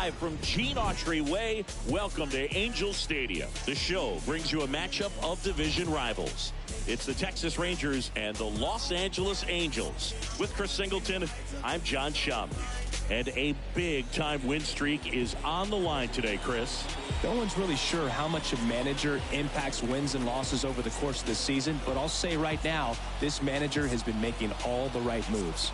live from Gene Autry Way. Welcome to Angels Stadium. The show brings you a matchup of division rivals. It's the Texas Rangers and the Los Angeles Angels. With Chris Singleton, I'm John Shum. And a big-time win streak is on the line today, Chris. No one's really sure how much a manager impacts wins and losses over the course of the season, but I'll say right now, this manager has been making all the right moves.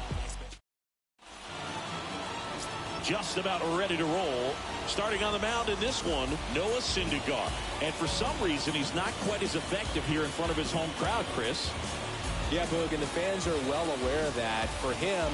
Just about ready to roll. Starting on the mound in this one, Noah Syndergaard. And for some reason, he's not quite as effective here in front of his home crowd, Chris. Yeah, Boog, and the fans are well aware of that. For him,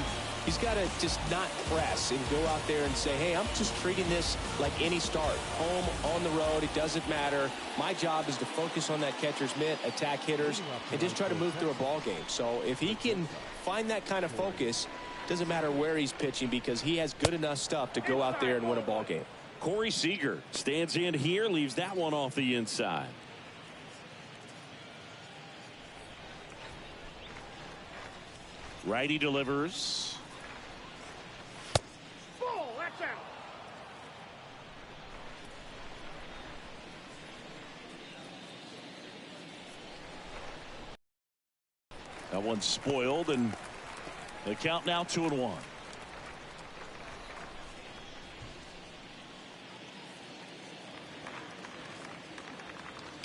he's got to just not press and go out there and say, hey, I'm just treating this like any start. Home, on the road, it doesn't matter. My job is to focus on that catcher's mitt, attack hitters, and just try to move through a ball game. So if he can find that kind of focus, doesn't matter where he's pitching because he has good enough stuff to go out there and win a ball game. Corey Seager stands in here, leaves that one off the inside. Righty delivers. Ball, that's out. That one's spoiled, and the count now 2-1.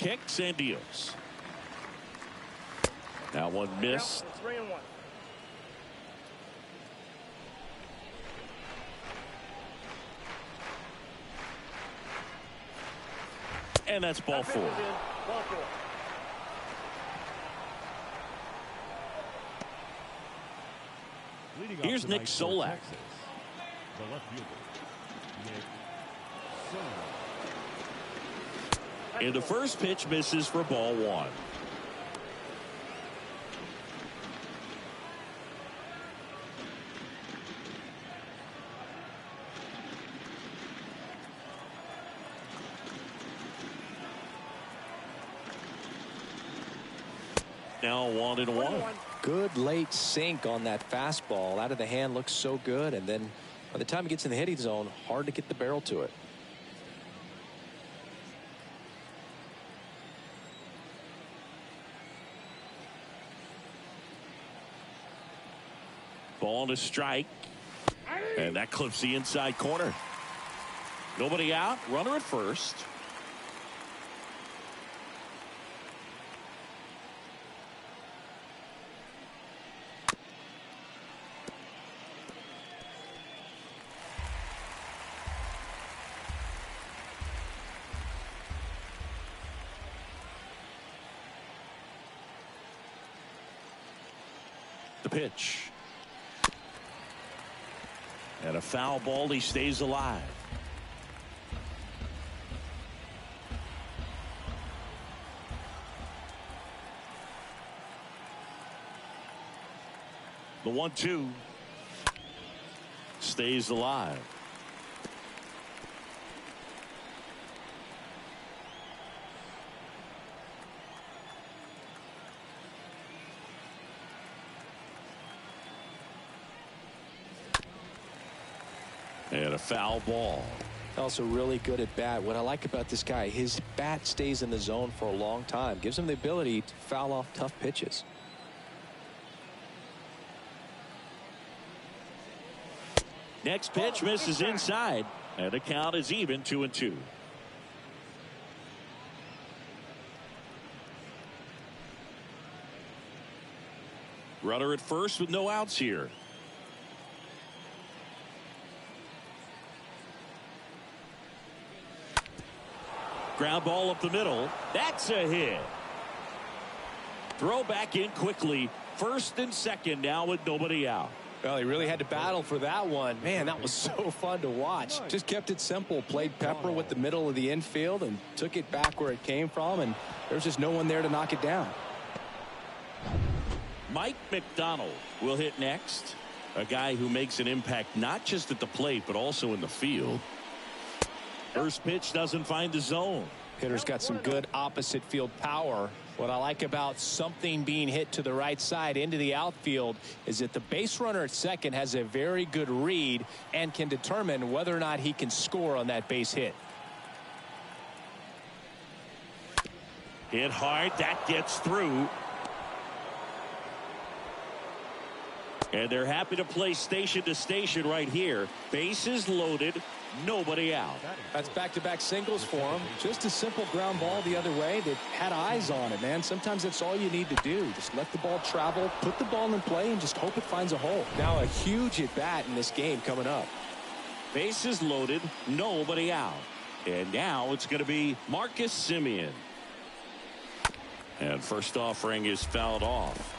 Kicks and deals. That one missed. 3-1. And that's ball four. Ball four. Here's Nick Solak. The left fielder, Nick Solak. And the first pitch misses for ball one. Now 1-1. Good late sink on that fastball. Out of the hand, looks so good, and then by the time it gets in the hitting zone, hard to get the barrel to it. Ball to strike, and that clips the inside corner. Nobody out, runner at first. The pitch. And a foul ball, he stays alive. The 1-2 stays alive. And a foul ball. Also really good at bat. What I like about this guy, his bat stays in the zone for a long time. Gives him the ability to foul off tough pitches. Next pitch misses inside. And the count is even 2-2. Runner at first with no outs here. Ground ball up the middle. That's a hit. Throw back in quickly. First and second now with nobody out. Well, he really had to battle for that one. Man, that was so fun to watch. Just kept it simple. Played pepper with the middle of the infield and took it back where it came from, and there's just no one there to knock it down. Mike McDonald will hit next. A guy who makes an impact not just at the plate but also in the field. First pitch doesn't find the zone. Hitter's got some good opposite field power. What I like about something being hit to the right side into the outfield is that the base runner at second has a very good read and can determine whether or not he can score on that base hit. Hit hard. That gets through. And they're happy to play station to station right here. Bases loaded. Nobody out. That's back-to-back singles for him. Just a simple ground ball the other way that had eyes on it, man. Sometimes that's all you need to do. Just let the ball travel, put the ball in play, and just hope it finds a hole. Now a huge at-bat in this game coming up. Bases loaded. Nobody out. And now it's going to be Marcus Semien. And first offering is fouled off.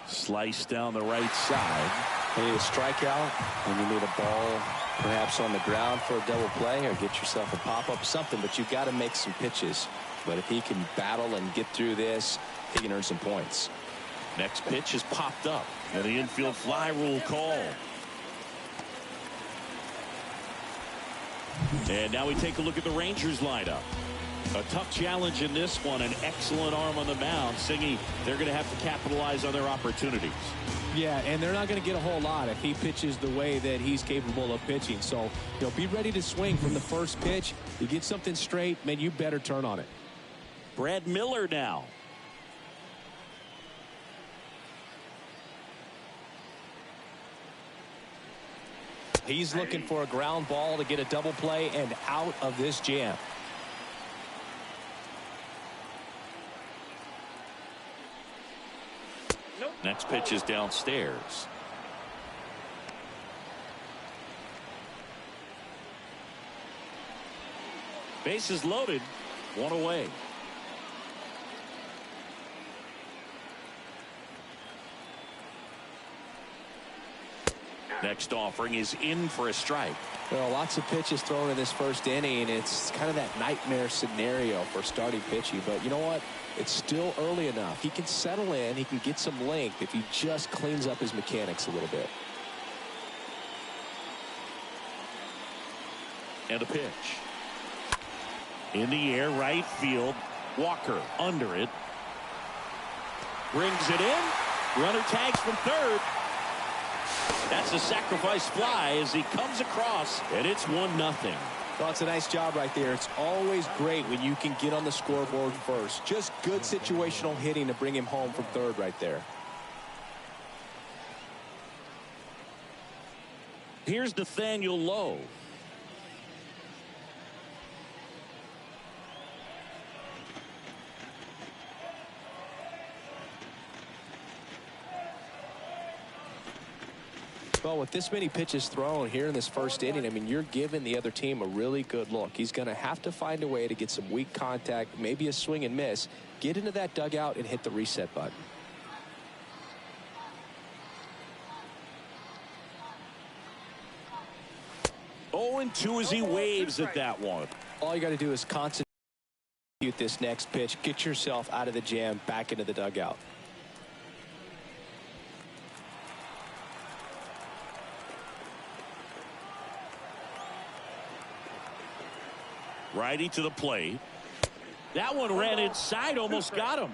Slice down the right side. You need a strikeout, and you need a ball perhaps on the ground for a double play, or get yourself a pop-up, something, but you've got to make some pitches. But if he can battle and get through this, he can earn some points. Next pitch is popped up, and the infield fly rule call. And now we take a look at the Rangers lineup. A tough challenge in this one. An excellent arm on the mound. Singy, they're going to have to capitalize on their opportunities. Yeah, and they're not going to get a whole lot if he pitches the way that he's capable of pitching. So, be ready to swing from the first pitch. You get something straight, man, you better turn on it. Brad Miller now. He's looking for a ground ball to get a double play and out of this jam. Next pitch is downstairs. Bases loaded. One away. Next offering is in for a strike. Well, lots of pitches thrown in this first inning. It's kind of that nightmare scenario for starting pitching. But you know what? It's still early enough. He can settle in. He can get some length if he just cleans up his mechanics a little bit. And a pitch. In the air, right field. Walker under it. Brings it in. Runner tags from third. That's a sacrifice fly as he comes across, and it's 1-0. Well, it's a nice job right there. It's always great when you can get on the scoreboard first. Just good situational hitting to bring him home from third right there. Here's Nathaniel Lowe. Well, with this many pitches thrown here in this first inning, I mean, you're giving the other team a really good look. He's going to have to find a way to get some weak contact, maybe a swing and miss, get into that dugout and hit the reset button. Oh, and 2 as he waves at that one. All you got to do is concentrate this next pitch, get yourself out of the jam, back into the dugout. Righty to the plate. That one ran inside, almost got him.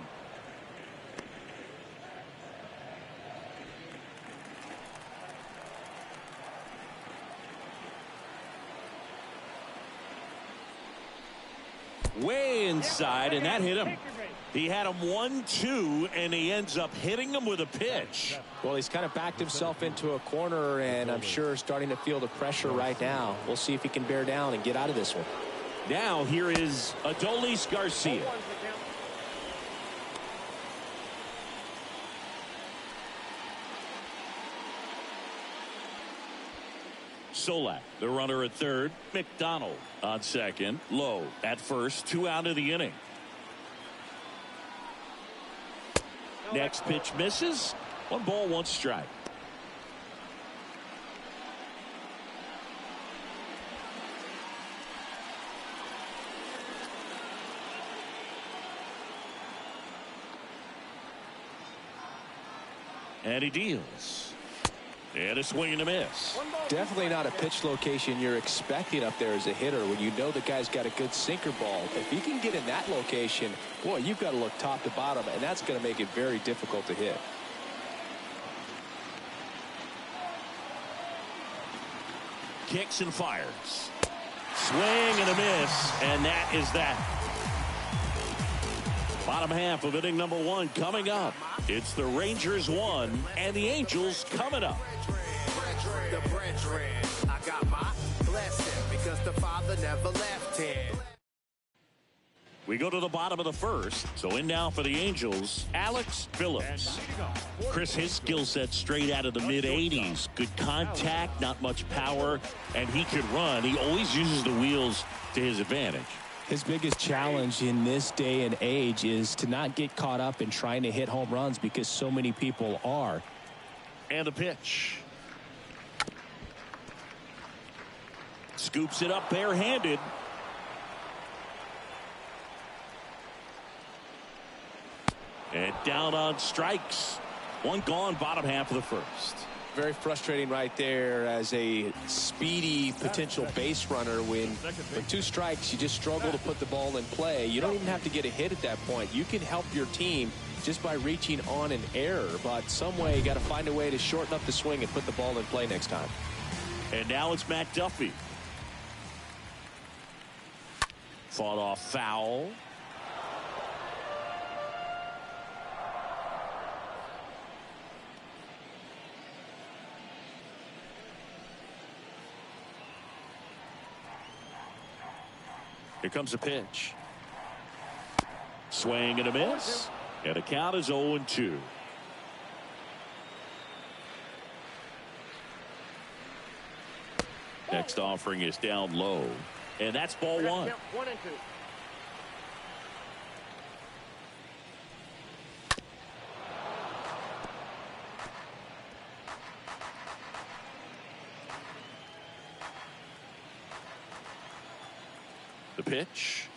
Way inside, and that hit him. He had him 1-2, and he ends up hitting him with a pitch. Well, he's kind of backed himself into a corner, and I'm sure starting to feel the pressure right now. We'll see if he can bear down and get out of this one. Now here is Adolis Garcia. Solak, the runner at third. McDonald on second. Lowe at first. 2 out of the inning. Next pitch misses. 1 ball, 1 strike. And he deals. And a swing and a miss. Definitely not a pitch location you're expecting up there as a hitter when you know the guy's got a good sinker ball. If he can get in that location, boy, you've got to look top to bottom, and that's going to make it very difficult to hit. Kicks and fires. Swing and a miss, and that is that. Bottom half of inning number 1 coming up. It's the Rangers 1 and the Angels coming up. I got my blessing because the Father never left him. We go to the bottom of the first. So in now for the Angels, Alex Phillips. Chris, his skill set straight out of the mid-80s. Good contact, not much power, and he could run. He always uses the wheels to his advantage. His biggest challenge in this day and age is to not get caught up in trying to hit home runs because so many people are. And a pitch. Scoops it up barehanded. And down on strikes. One gone, bottom half of the first. Very frustrating right there as a speedy potential base runner when with 2 strikes you just struggle to put the ball in play. You don't even have to get a hit at that point. You can help your team just by reaching on an error, but some way you got to find a way to shorten up the swing and put the ball in play next time. And now it's Matt Duffy. Fought off foul. Here comes a pitch. Swing and a miss. And the count is 0-2. Next offering is down low. And that's ball 1. 1 and 2. The pitch.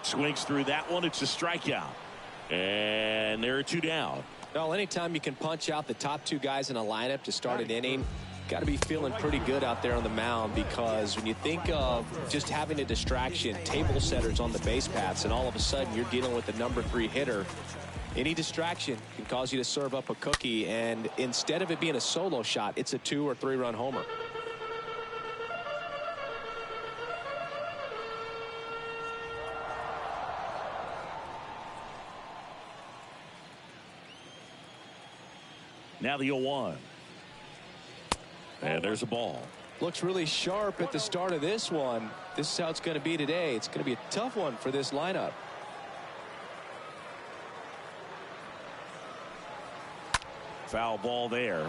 Swings through that one. It's a strikeout. And there are 2 down. Well, anytime you can punch out the top 2 guys in a lineup to start an inning, got to be feeling pretty good out there on the mound, because when you think of just having a distraction, table setters on the base paths, and all of a sudden you're dealing with the number 3 hitter, any distraction can cause you to serve up a cookie, and instead of it being a solo shot, it's a 2 or 3 run homer. Now the 0-1. And there's a ball. Looks really sharp at the start of this one. This is how it's going to be today. It's going to be a tough one for this lineup. Foul ball there.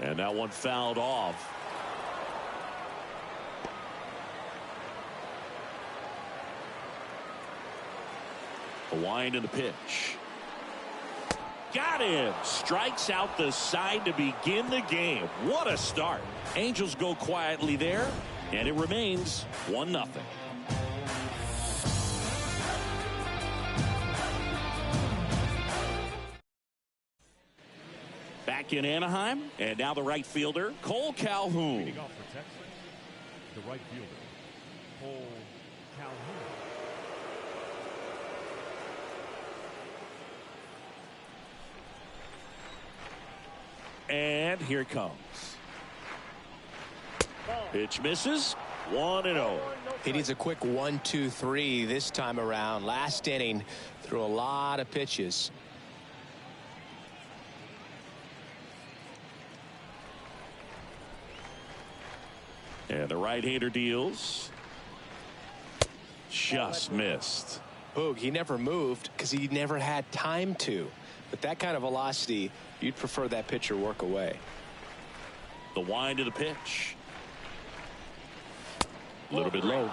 And that one fouled off. The wind and the pitch. Got him. Strikes out the side to begin the game. What a start. Angels go quietly there, and it remains 1-0. Back in Anaheim, and now the right fielder, Cole Calhoun. Leading off for Texas, the right fielder, Cole Calhoun. And here it comes. Pitch misses. 1-0. He needs a quick 1-2-3 this time around. Last inning, threw a lot of pitches. And the right-hander deals. Just missed. Boog, he never moved because he never had time to. With that kind of velocity, you'd prefer that pitcher work away. The wind of the pitch. A little bit low.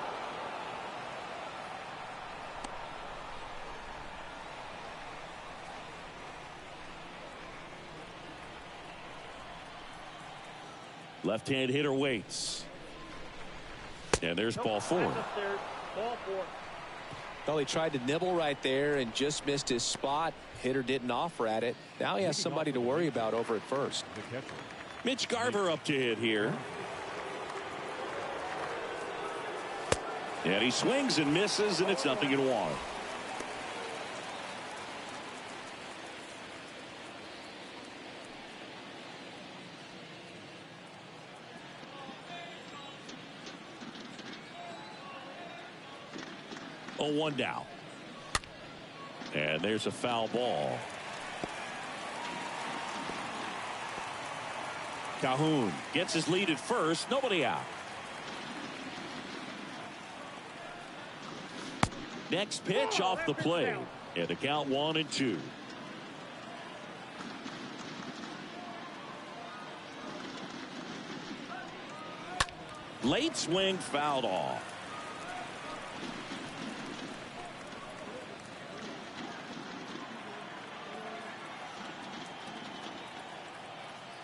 Left-hand hitter waits. And there's ball 4. Ball 4. Well, he tried to nibble right there and just missed his spot. Hitter didn't offer at it. Now he has somebody to worry about over at first. Mitch Garver up to hit here. And he swings and misses, and it's 0-1. Oh, 1 down. And there's a foul ball. Calhoun gets his lead at first. Nobody out. Next pitch off the plate. And the count 1-2. Late swing fouled off.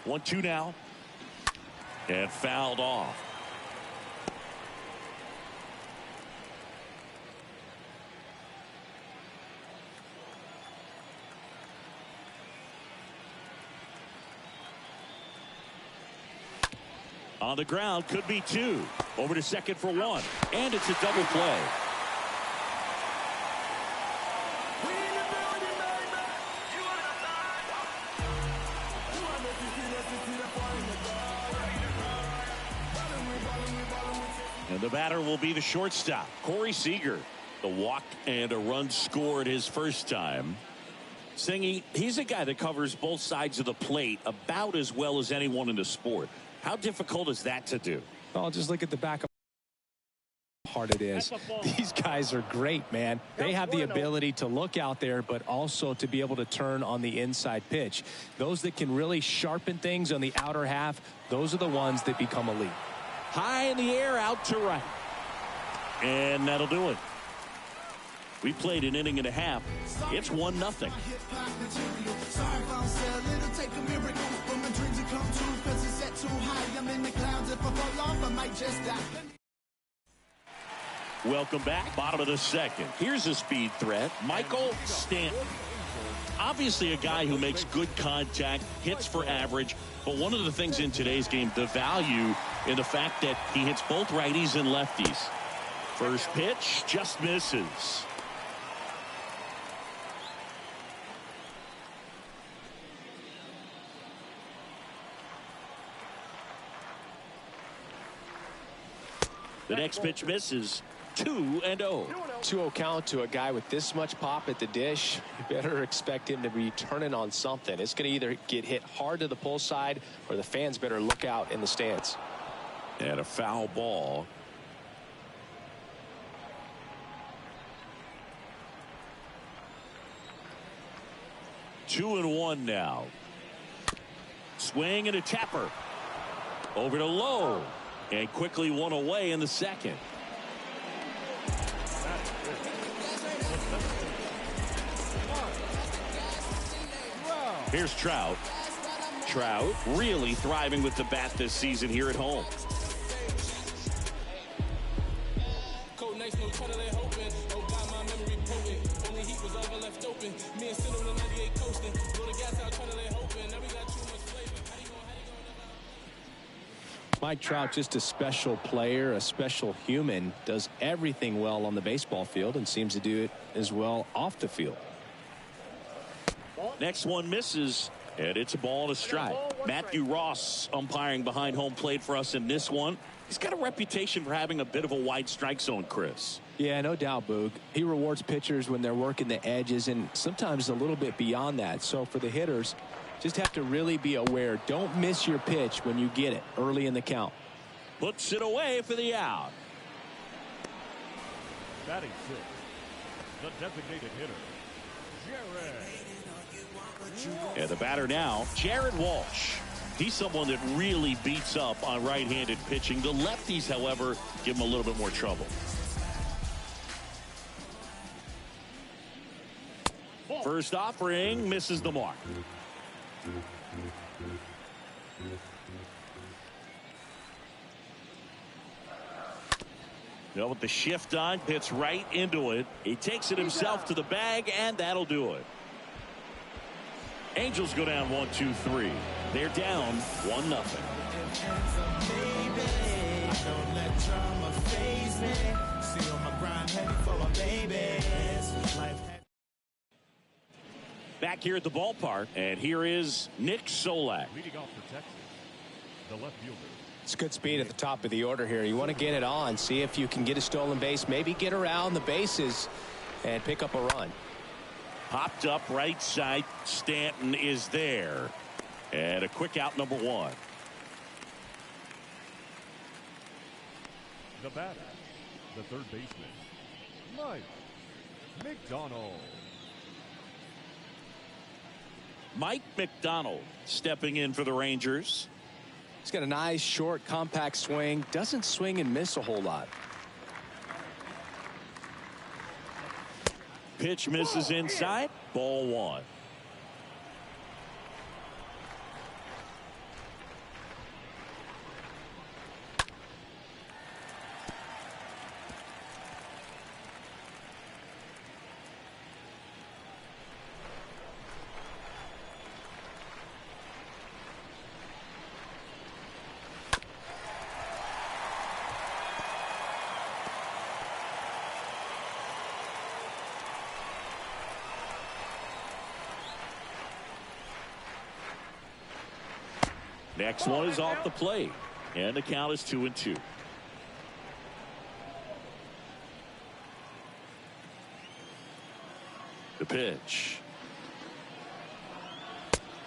One, 2 now. And fouled off. On the ground, could be 2. Over to second for 1. And it's a double play. And the batter will be the shortstop, Corey Seager. The walk and a run scored his first time. Singy, he's a guy that covers both sides of the plate about as well as anyone in the sport. How difficult is that to do? Well, just look at the back of how hard it is. These guys are great, man. They have the ability to look out there, but also to be able to turn on the inside pitch. Those that can really sharpen things on the outer half, those are the ones that become elite. High in the air, out to right. And that'll do it. We played an inning and a half. It's 1-0. Welcome back. Bottom of the second. Here's a speed threat. Michael Stanton. Obviously a guy who makes good contact, hits for average. But one of the things in today's game, the value in the fact that he hits both righties and lefties. First pitch just misses. The next pitch misses. 2-0. 2-0 count to a guy with this much pop at the dish. You better expect him to be turning on something. It's going to either get hit hard to the pull side, or the fans better look out in the stands. And a foul ball. Two and one now. Swing and a tapper. Over to Lowe. And quickly one away in the second. Here's Trout. Trout really thriving with the bat this season here at home. Mike Trout, just a special player, a special human, does everything well on the baseball field and seems to do it as well off the field. Next one misses, and it's a ball and a strike. Matthew Ross umpiring behind home plate for us in this one. He's got a reputation for having a bit of a wide strike zone, Chris. Yeah, no doubt, Boog. He rewards pitchers when they're working the edges and sometimes a little bit beyond that. So for the hitters, just have to really be aware. Don't miss your pitch when you get it early in the count. Puts it away for the out. Batting six, the designated hitter, Jared. And the batter now, Jared Walsh. He's someone that really beats up on right-handed pitching. The lefties, however, give him a little bit more trouble. First offering misses the mark. Well, with the shift on, hits right into it. He takes it himself to the bag, and that'll do it. Angels go down 1-2-3. They're down 1-0. Back here at the ballpark, and here is Nick Solak. Leading off for Texas, the left fielder. It's good speed at the top of the order here. You want to get it on, see if you can get a stolen base, maybe get around the bases and pick up a run. Popped up right side. Stanton is there. And a quick out, number 1. The batter, the third baseman, Mike McDonald. Mike McDonald stepping in for the Rangers. He's got a nice, short, compact swing. Doesn't swing and miss a whole lot. Pitch misses inside. Ball 1. Next one is off the plate, and the count is 2-2. The pitch.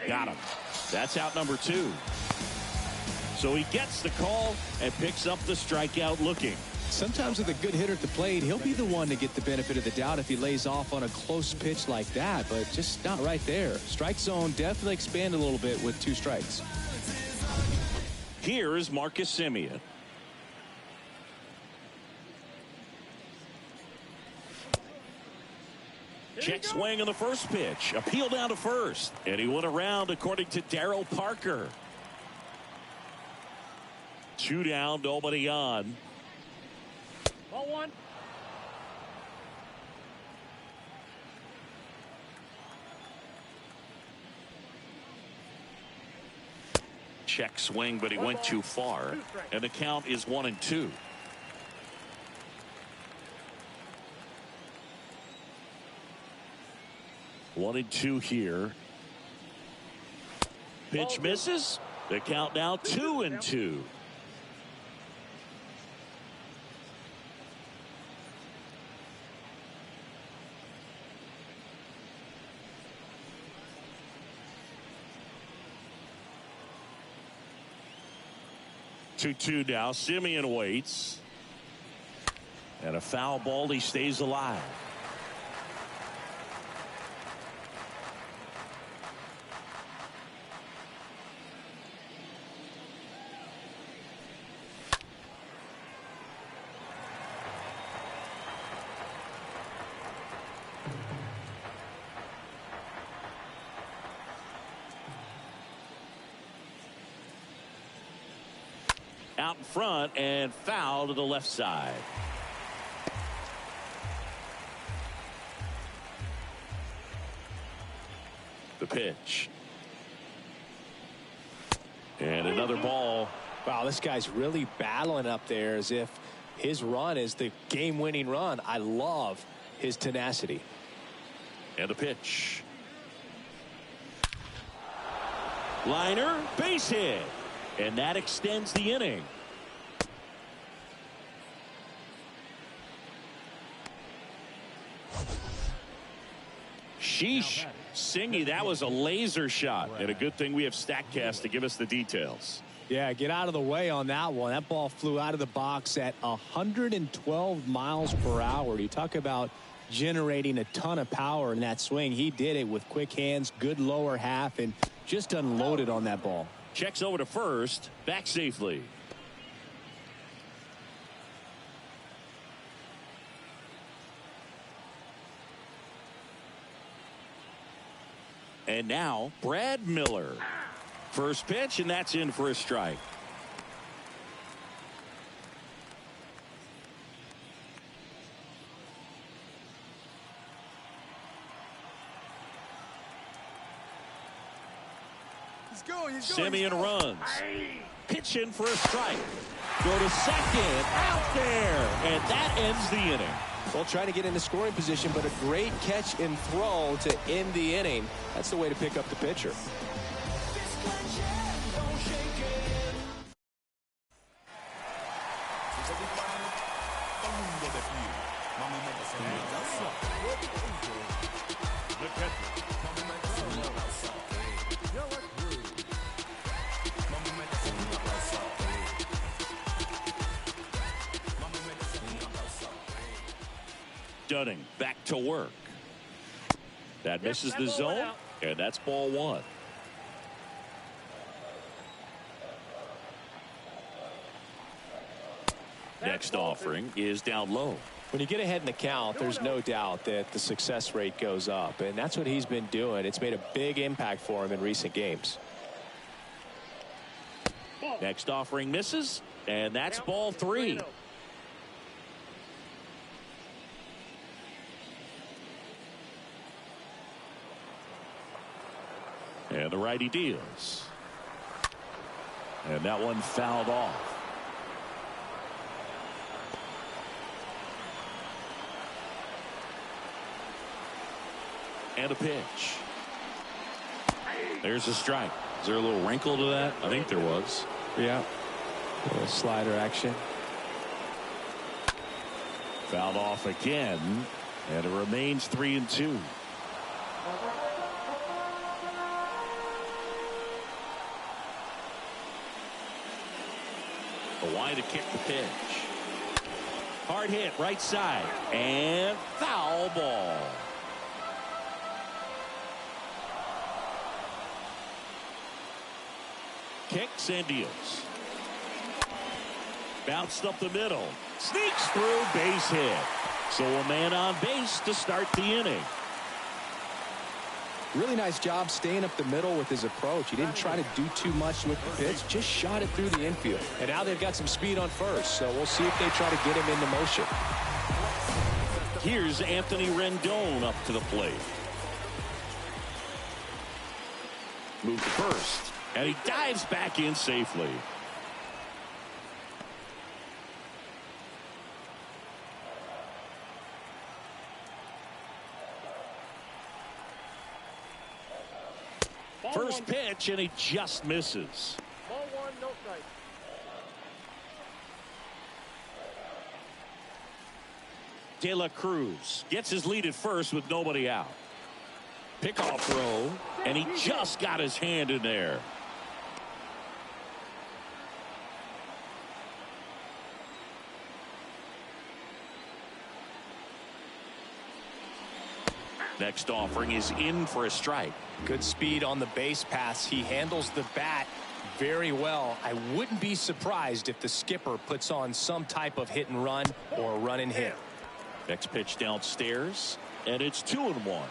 Got him. That's out number 2. So he gets the call and picks up the strikeout looking. Sometimes with a good hitter at the plate, he'll be the one to get the benefit of the doubt if he lays off on a close pitch like that, but just not right there. Strike zone definitely expand a little bit with 2 strikes. Here is Marcus Semien. Check swing on the first pitch. Appeal down to first. And he went around according to Darryl Parker. 2 down, nobody on. Ball 1. Check swing, but he went too far. And the count is 1-2. One and two here. Pitch misses. The count now 2-2. Two now. Semien waits. And a foul ball. He stays alive. Out in front and foul to the left side. The pitch. And another ball. Wow, this guy's really battling up there as if his run is the game-winning run. I love his tenacity. And a pitch. Liner, base hit. And that extends the inning. Sheesh. Singy, that was a laser shot. And a good thing we have StatCast to give us the details. Yeah, get out of the way on that one. That ball flew out of the box at 112 miles per hour. You talk about generating a ton of power in that swing. He did it with quick hands, good lower half, and just unloaded on that ball. Checks over to first, back safely. And now Brad Miller. First pitch, and that's in for a strike. Simeon runs. Pitch in for a strike. Go to second. Out there. And that ends the inning. Well, trying to get into scoring position, but a great catch and throw to end the inning. That's the way to pick up the pitcher. Dunning back to work. That misses the zone, and that's ball one. Next offering is down low. When you get ahead in the count, there's no doubt that the success rate goes up, and that's what he's been doing. It's made a big impact for him in recent games. Next offering misses, and that's ball three. And the righty deals. And that one fouled off. And a pitch. There's a strike. Is there a little wrinkle to that? I think there was. Yeah. A little slider action. Fouled off again. And it remains 3-2. Wide to kick the pitch. Hard hit right side. And foul ball. Kicks and deals. Bounced up the middle. Sneaks through, base hit. So a man on base to start the inning. Really nice job staying up the middle with his approach. He didn't try to do too much with the pitch, just shot it through the infield. And now they've got some speed on first, so we'll see if they try to get him into motion. Here's Anthony Rendon up to the plate. Move to first, and he dives back in safely. First pitch, and he just misses. Ball one, no strike. De La Cruz gets his lead at first with nobody out. Pickoff throw, and he just got his hand in there. Next offering is in for a strike. Good speed on the base pass. He handles the bat very well. I wouldn't be surprised if the skipper puts on some type of hit and run or run and hit. Next pitch downstairs, and it's 2-1.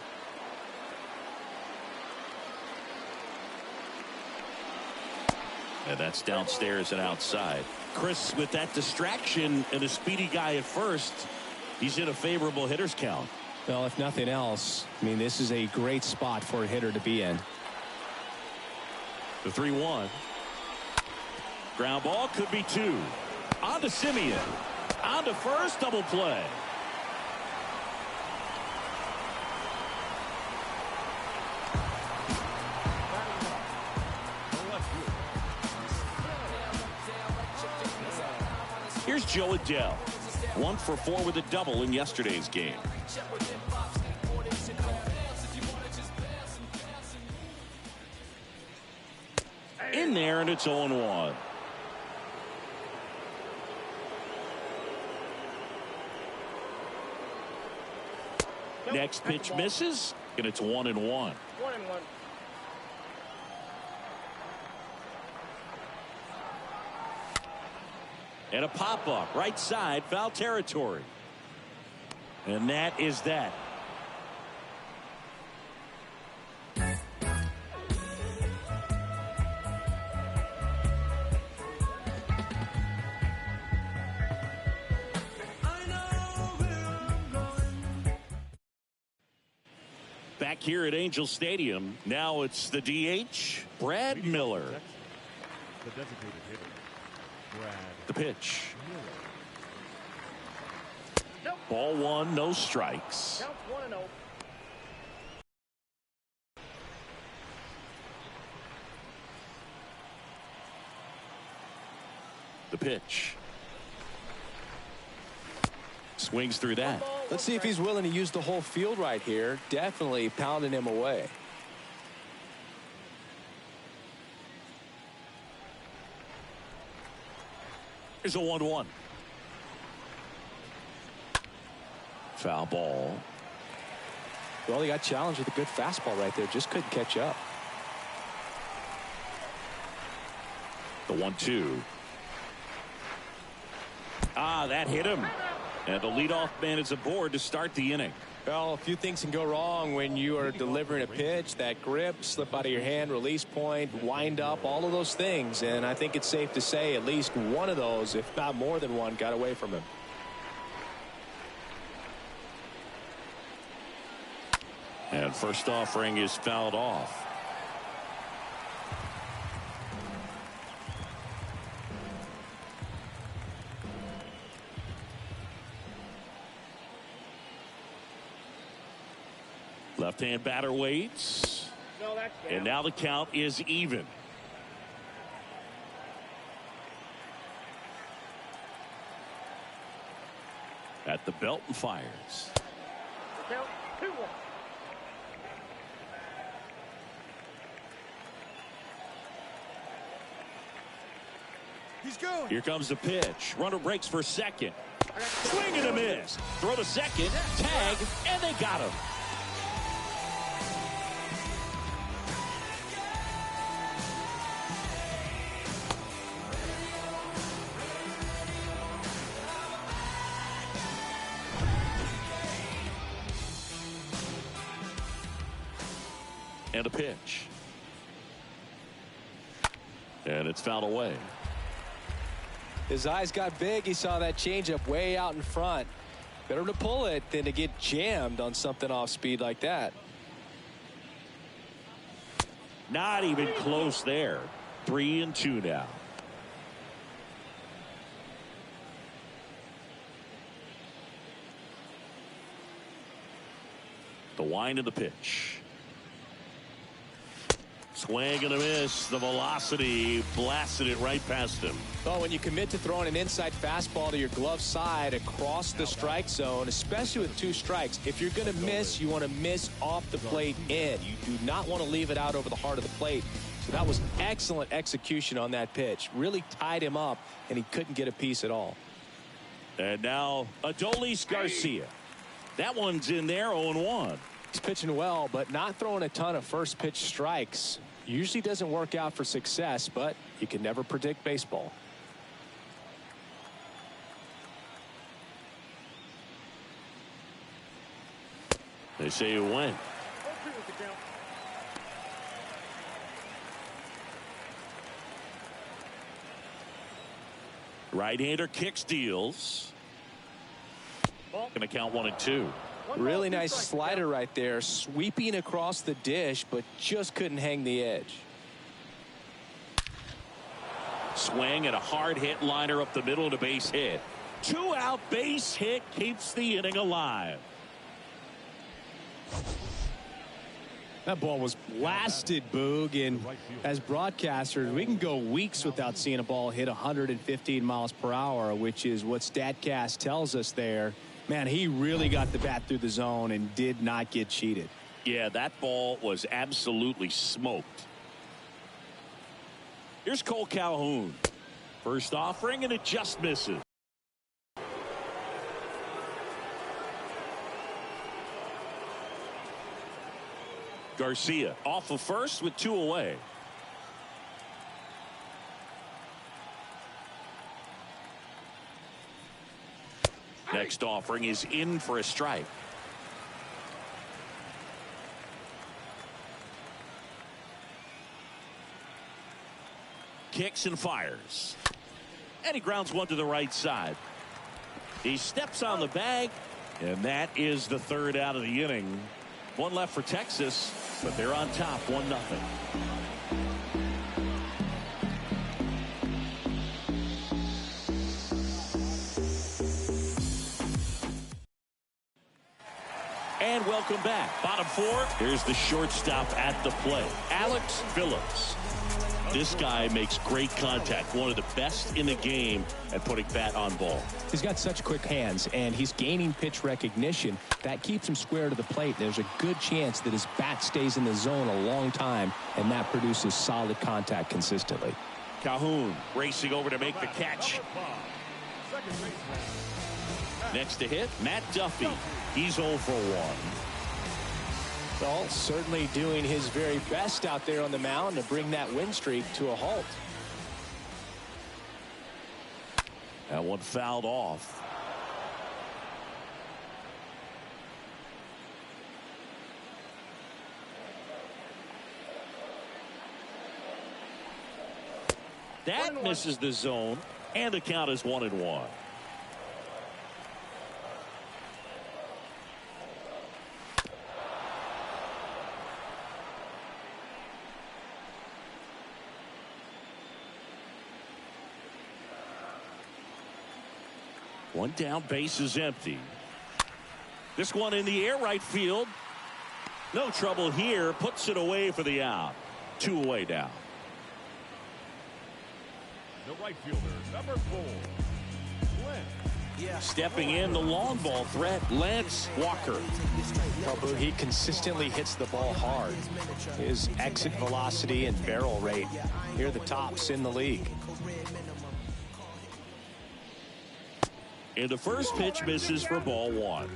And that's downstairs and outside. Chris, with that distraction and a speedy guy at first, he's in a favorable hitter's count. Well, if nothing else, I mean, this is a great spot for a hitter to be in. The 3-1. Ground ball could be two. On to Simeon. On to first, double play. Here's Joe Adele. 1 for 4 with a double in yesterday's game. In there, and it's 0-1. Next pitch misses, and it's 1-1. 1-1. And a pop-up, right side, foul territory. And that is that. back here at Angel Stadium. Now it's the DH, Brad Miller. The designated hitter, Brad. The pitch. Nope. Ball one, no strikes. Counts 1-0. The pitch. Swings through that. Let's see if he's willing to use the whole field right here. Definitely pounding him away. Here's a 1-1. Foul ball. Well, he got challenged with a good fastball right there. Just couldn't catch up. The 1-2. That hit him. And the leadoff man is aboard to start the inning. Well, a few things can go wrong when you are delivering a pitch. That grip, slip out of your hand, release point, wind up, all of those things. And I think it's safe to say at least one of those, if not more than one, got away from him. And first offering is fouled off. Left-hand batter waits. No, that's down. And now the count is even. At the belt and fires. Count 2-1. He's going. Here comes the pitch. Runner breaks for second. Swing and a miss. Throw to second. Tag. And they got him. And a pitch. And it's fouled away. His eyes got big. He saw that changeup way out in front. Better to pull it than to get jammed on something off speed like that. Not even close there. 3-2 now. The wind of the pitch. Swing and a miss. The velocity blasted it right past him. Well, when you commit to throwing an inside fastball to your glove side across the strike zone, especially with 2 strikes, if you're going to miss, you want to miss off the plate in. You do not want to leave it out over the heart of the plate. So that was excellent execution on that pitch. Really tied him up, and he couldn't get a piece at all. And now Adolis Garcia. That one's in there, 0-1. He's pitching well, but not throwing a ton of first pitch strikes. Usually doesn't work out for success, but you can never predict baseball. They say you win. 0-2 with the count. Right-hander kicks, deals. Going to count 1-2. Really nice slider right there, sweeping across the dish, but just couldn't hang the edge. Swing and a hard hit liner up the middle and a base hit. 2-out base hit keeps the inning alive. That ball was blasted, Boog, and as broadcasters, we can go weeks without seeing a ball hit 115 miles per hour, which is what StatCast tells us there. Man, he really got the bat through the zone and did not get cheated. Yeah, that ball was absolutely smoked. Here's Cole Calhoun. First offering, and it just misses. Garcia off of first with 2 away. Next offering is in for a strike. Kicks and fires. And he grounds one to the right side. He steps on the bag, and that is the 3rd out of the inning One left for Texas, but they're on top 1-0. And welcome back. Bottom four. Here's the shortstop at the plate, Alex Phillips. This guy makes great contact. One of the best in the game at putting bat on ball. He's got such quick hands, and he's gaining pitch recognition. That keeps him square to the plate. There's a good chance that his bat stays in the zone a long time, and that produces solid contact consistently. Calhoun racing over to make the catch. Next to hit, Matt Duffy. He's 0 for 1. Well, certainly doing his very best out there on the mound to bring that win streak to a halt. That one fouled off. That misses the zone, and the count is 1-1. One down, base is empty. This one in the air, right field. No trouble here. Puts it away for the out. 2 away now. The right fielder, number 4, Lance. Stepping in, the long ball threat, Lance Walker. Well, he consistently hits the ball hard. His exit velocity and barrel rate, here are the tops in the league. And the first pitch misses for ball 1.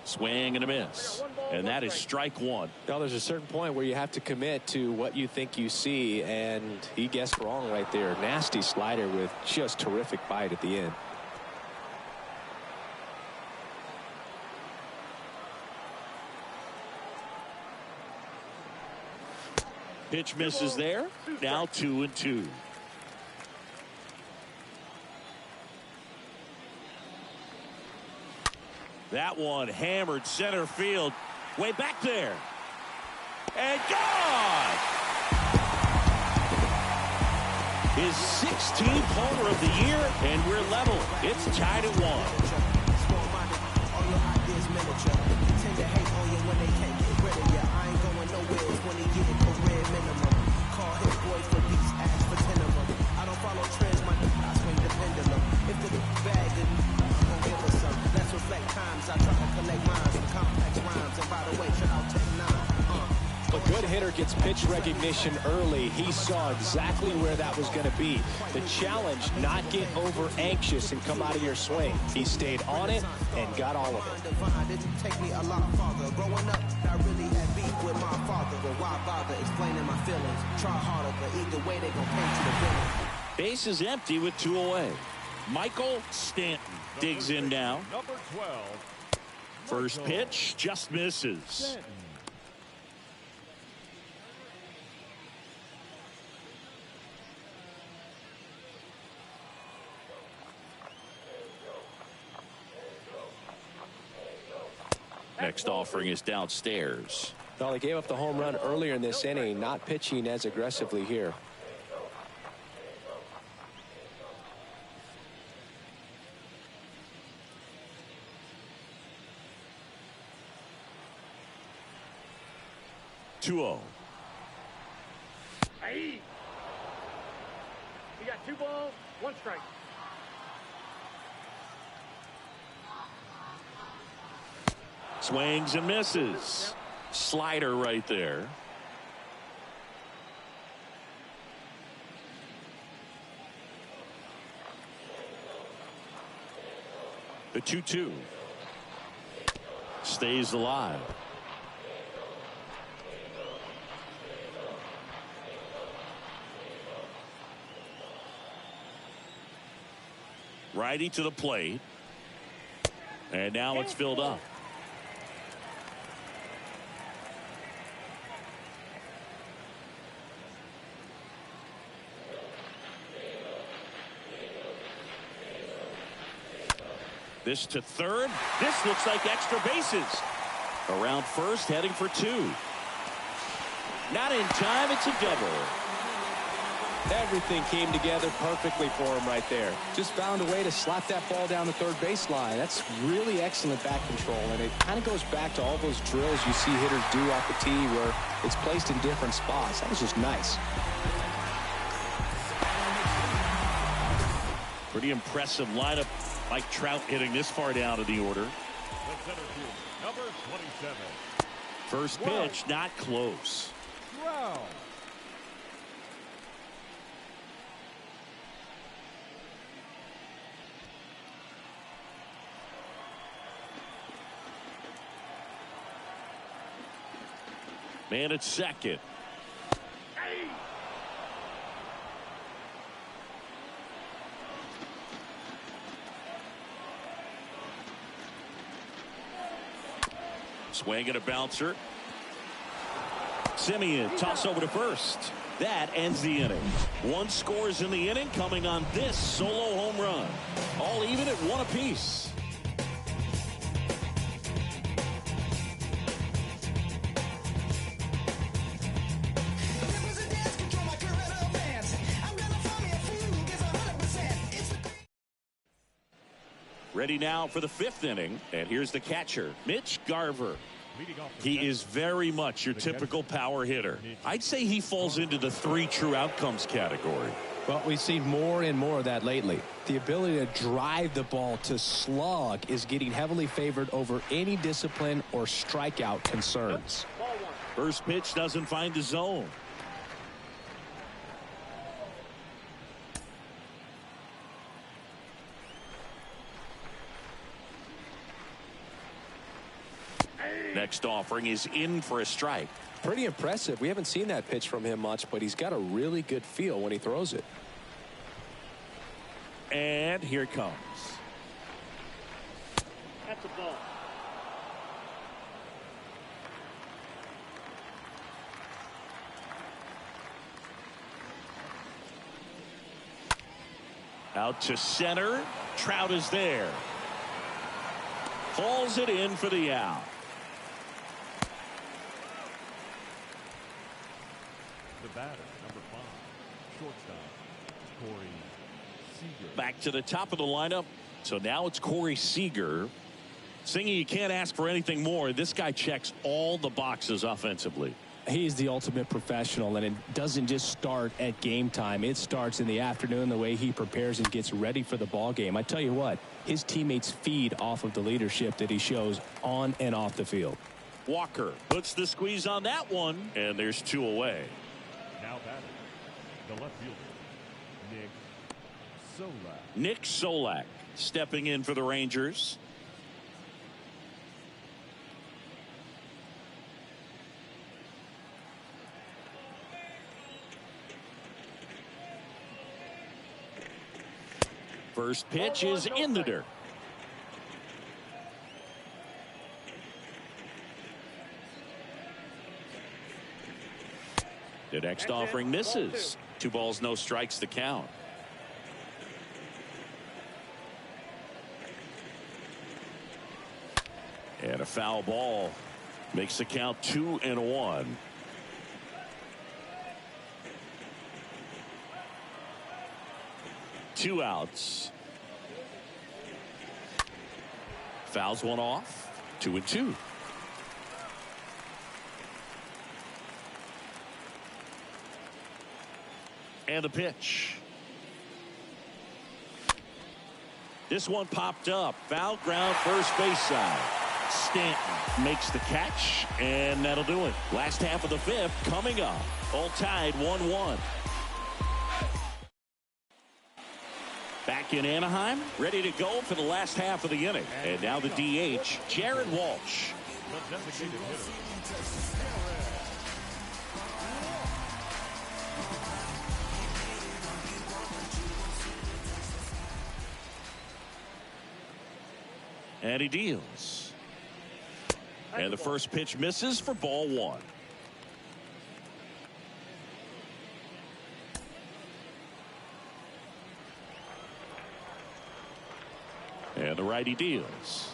Swing and a miss. And that is strike 1. Now, there's a certain point where you have to commit to what you think you see, and he guessed wrong right there. Nasty slider with just terrific bite at the end. Pitch misses there. Now 2-2. That one hammered center field. Way back there. And gone! His 16th homer of the year, and we're level. It's tied at 1. A good hitter gets pitch recognition early. He saw exactly where that was going to be. The challenge, not get over anxious and come out of your swing. He stayed on it and got all of it. Take me a lot farther. Growing up, I really had beef with my father, but why bother explaining my feelings? Try harder, but either way they gon' paint you the villain. Base is empty with 2 away. Michael Stanton digs in now. Number 12. First pitch just misses. Next offering is downstairs. Well, he gave up the home run earlier in this inning, not pitching as aggressively here. Two-0. Hey. You got 2 balls, 1 strike. Swings and misses. Slider right there. The 2-2. Stays alive. Righty to the plate. And now it's filled up. This to third. This looks like extra bases. Around first, heading for 2. Not in time. It's a double. Everything came together perfectly for him right there. Just found a way to slap that ball down the third baseline. That's really excellent bat control, and it kind of goes back to all those drills you see hitters do off the tee where it's placed in different spots. That was just nice. Pretty impressive lineup. Mike Trout hitting this far down to the order. The center field, number 27. First pitch, not close. Wow. Man at second. Swing and a bouncer. Simeon toss over to first. That ends the inning. 1 scores in the inning, coming on this solo home run. All even at 1 apiece. Ready now for the 5th inning, and here's the catcher, Mitch Garver. He is very much your typical power hitter. I'd say he falls into the 3 true outcomes category. Well, we've seen more and more of that lately. The ability to drive the ball to slug is getting heavily favored over any discipline or strikeout concerns. First pitch doesn't find the zone. Next offering is in for a strike. Pretty impressive. We haven't seen that pitch from him much, but he's got a really good feel when he throws it. And here it comes. That's a ball. Out to center. Trout is there. Falls it in for the out. The batter, number 5, shortstop, Corey Seager. Back to the top of the lineup. So now it's Corey Seager. Singy, you can't ask for anything more. This guy checks all the boxes offensively. He's the ultimate professional, and it doesn't just start at game time. It starts in the afternoon, the way he prepares and gets ready for the ball game. I tell you what, his teammates feed off of the leadership that he shows on and off the field. Walker puts the squeeze on that one, and there's 2 away. Now batting, the left fielder, Nick Solak. Nick Solak stepping in for the Rangers. First pitch is in the dirt. The next offering misses. 2 balls, no strikes to count. And a foul ball makes the count 2-1. Two outs. Fouls one off. 2-2. And the pitch. This one popped up. Foul ground, first base side. Stanton makes the catch, and that'll do it. Last half of the 5th coming up. All tied 1-1. Back in Anaheim, ready to go for the last half of the inning. And now the DH, Jared Walsh. The designated hitter. And he deals. And the first pitch misses for ball 1. And the the righty deals.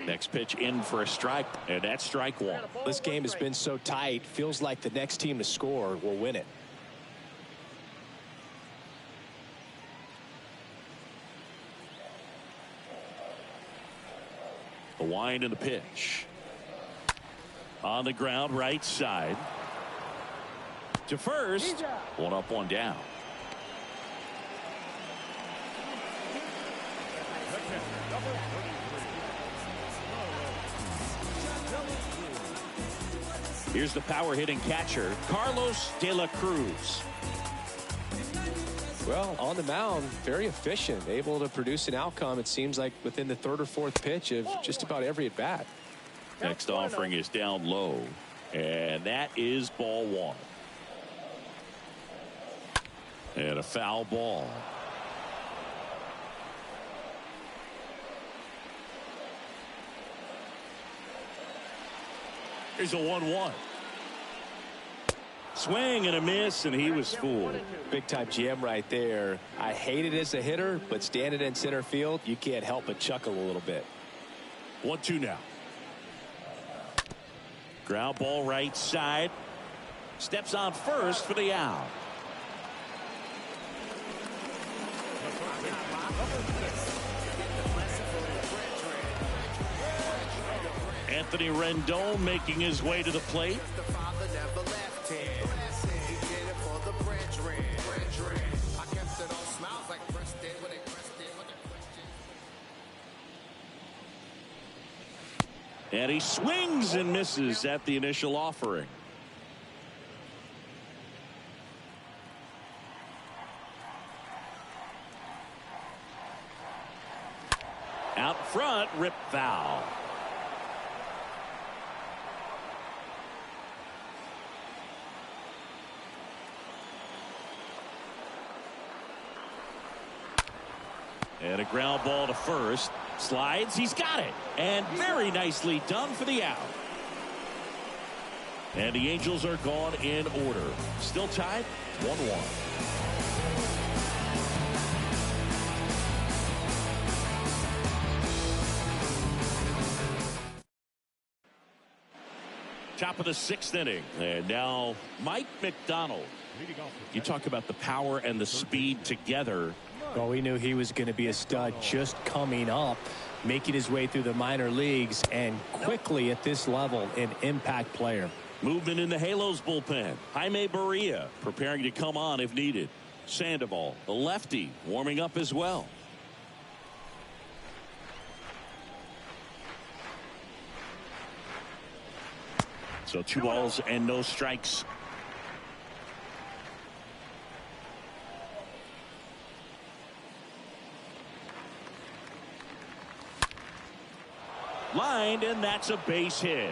Next pitch in for a strike, and that's strike one. This game has been so tight. Feels like the next team to score will win it. The wind and the pitch. On the ground, right side. To first. One up, one down. Here's the power hitting catcher, Carlos De La Cruz. Well, on the mound, very efficient, able to produce an outcome, it seems like, within the third or fourth pitch of just about every at bat. Next offering is down low, and that is ball one. And a foul ball. Here's a 1-1. Swing and a miss, and he was fooled. Big time jam right there. I hate it as a hitter, but standing in center field, you can't help but chuckle a little bit. 1-2 now. Ground ball right side. Steps on first for the out. Anthony Rendon making his way to the plate. And he swings and misses at the initial offering. Out front, rip foul. And a ground ball to first. Slides, he's got it. And very nicely done for the out. And the Angels are gone in order. Still tied, 1-1. Top of the sixth inning. And now Mike McDonald. You talk about the power and the speed together. Well, we knew he was going to be a stud just coming up, making his way through the minor leagues, and quickly at this level, an impact player. Movement in the Halos bullpen. Jaime Barria preparing to come on if needed. Sandoval, the lefty, warming up as well. So 2 balls and no strikes. Lined, and that's a base hit.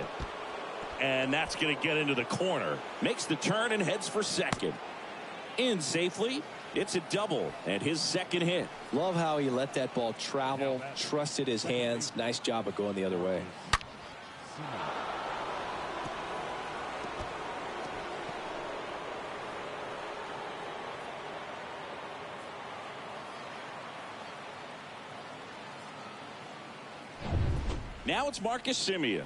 And that's going to get into the corner. Makes the turn and heads for second. In safely. It's a double and his second hit. Love how he let that ball travel, trusted his hands. Nice job of going the other way. Now it's Marcus Semien.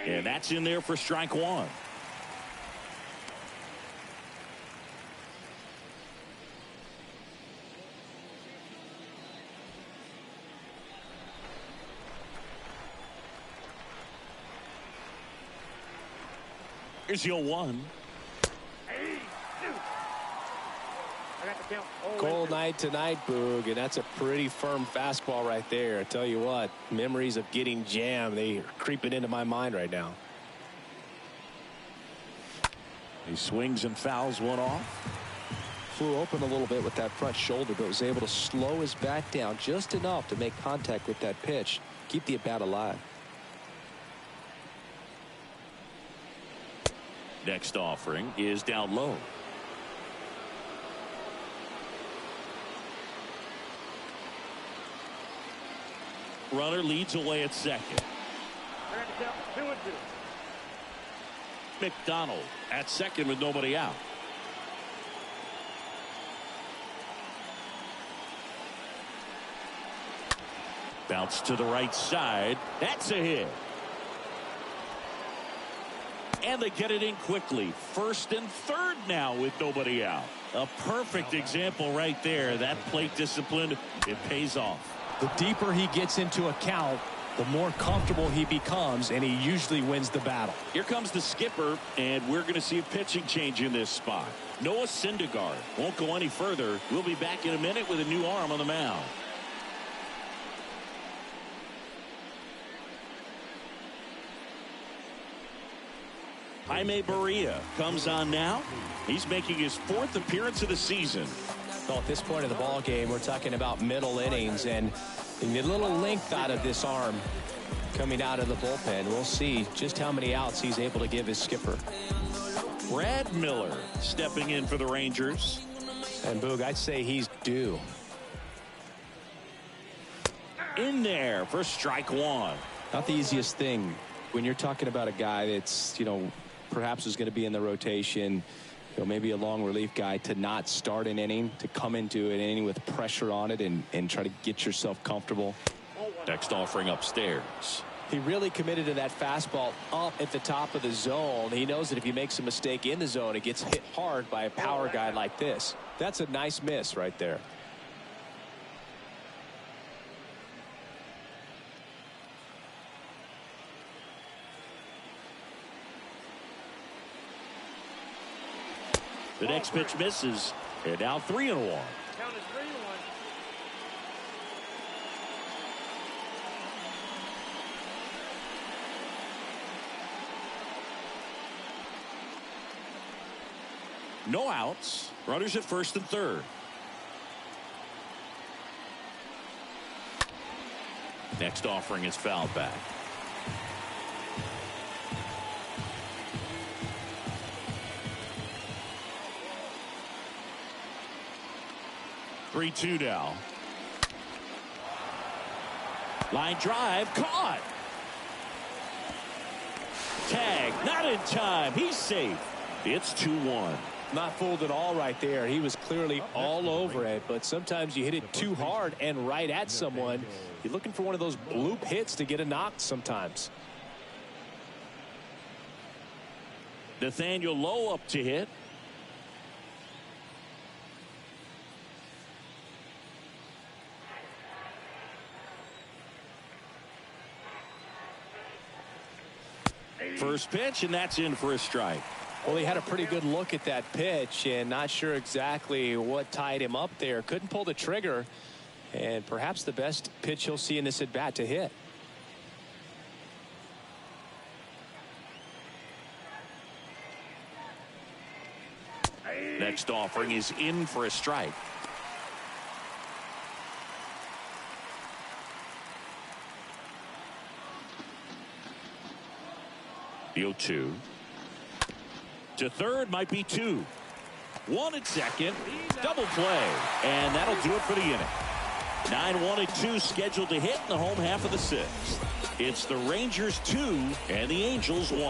And that's in there for strike one. Here's your 1. Cold night tonight, Boog, and that's a pretty firm fastball right there. I tell you what, memories of getting jammed, they are creeping into my mind right now. He swings and fouls one off. Flew open a little bit with that front shoulder, but was able to slow his bat down just enough to make contact with that pitch. Keep the at-bat alive. Next offering is down low. Runner leads away at second. McDonald at second with nobody out. Bounce to the right side. That's a hit. And they get it in quickly. First and third now with nobody out. A perfect example right there. That plate discipline, it pays off. The deeper he gets into a count, the more comfortable he becomes, and he usually wins the battle. Here comes the skipper, and we're going to see a pitching change in this spot. Noah Syndergaard won't go any further. We'll be back in a minute with a new arm on the mound. Jaime Barria comes on now. He's making his 4th appearance of the season. Well, at this point of the ball game, we're talking about middle innings, and you get a little length out of this arm coming out of the bullpen. We'll see just how many outs he's able to give his skipper. Brad Miller stepping in for the Rangers. And Boog, I'd say he's due. In there for strike one. Not the easiest thing when you're talking about a guy that's, perhaps is going to be in the rotation, maybe a long relief guy, to not start an inning, to come into an inning with pressure on it and try to get yourself comfortable. Next offering upstairs. He really committed to that fastball up at the top of the zone. He knows that if he makes a mistake in the zone, it gets hit hard by a power guy like this. That's a nice miss right there. The next pitch misses. And now 3-1. Count is 3-1. No outs. Runners at first and third. Next offering is fouled back. Three-two now. Line drive caught. Tag not in time. He's safe. It's 2-1. Not fooled at all right there. He was clearly all over it, but sometimes you hit it too hard and right at someone. You're looking for one of those bloop hits to get a knock sometimes. Nathaniel Lowe up to hit. First pitch, and that's in for a strike. Well, he had a pretty good look at that pitch and not sure exactly what tied him up there. Couldn't pull the trigger, and perhaps the best pitch he'll see in this at bat to hit. Next offering is in for a strike. The 0-2. To third, might be 2. 1 at second. Double play. And that'll do it for the inning. 9-1 and 2 scheduled to hit in the home half of the 6th. It's the Rangers 2 and the Angels 1.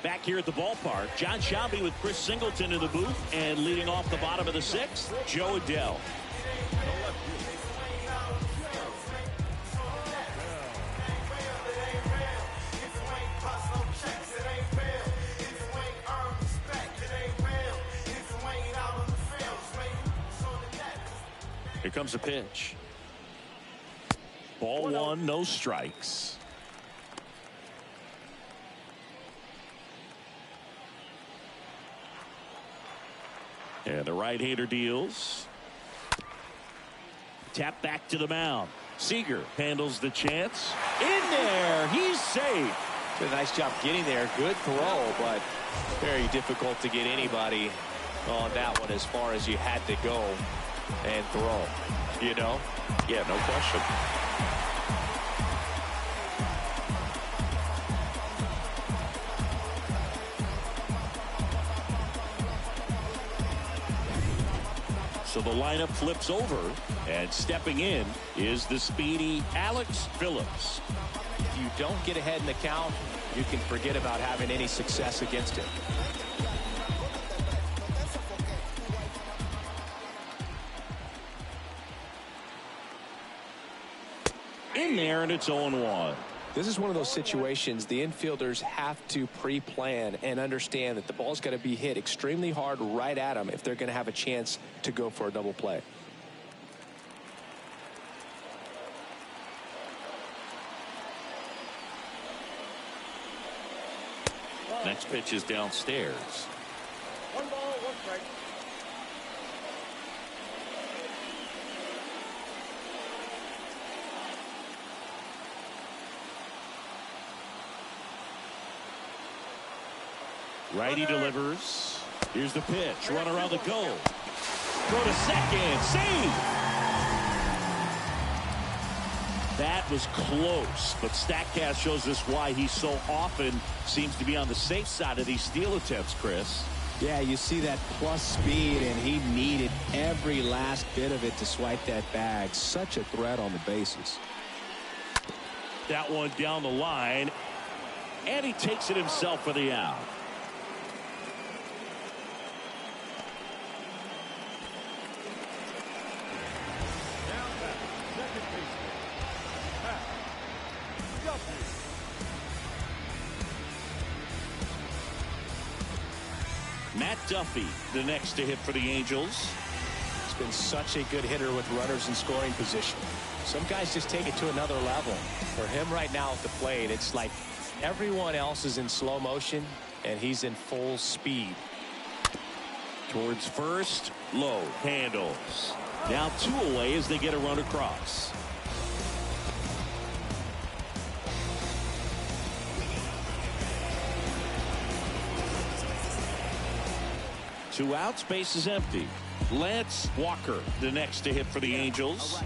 Back here at the ballpark, John Shelby with Chris Singleton in the booth, and leading off the bottom of the 6th, Joe Adell. Here comes a pitch. Ball 1, no strikes. And the right-hander deals. Tap back to the mound. Seager handles the chance. In there. He's safe. Did a nice job getting there. Good throw, but very difficult to get anybody on that one as far as you had to go and throw. Yeah, no question. So the lineup flips over, and stepping in is the speedy Alex Phillips. If you don't get ahead in the count, you can forget about having any success against it. In there, and it's 0-1. This is one of those situations the infielders have to pre-plan and understand that the ball's got to be hit extremely hard right at them if they're going to have a chance to go for a double play. Next pitch is downstairs. 1 ball, 1 strike. Righty delivers. Here's the pitch. Run around the goal. Throw to second. Save. That was close, but StatCast shows us why he so often seems to be on the safe side of these steal attempts, Chris. Yeah, you see that plus speed, and he needed every last bit of it to swipe that bag. Such a threat on the bases. That one down the line, and he takes it himself for the out. Matt Duffy, the next to hit for the Angels. He's been such a good hitter with runners in scoring position. Some guys just take it to another level. For him right now at the plate, it's like everyone else is in slow motion, and he's in full speed. Towards first, low, handles. Now 2 away as they get a run across. Two outs, base is empty. Lance Walker, the next to hit for the Angels.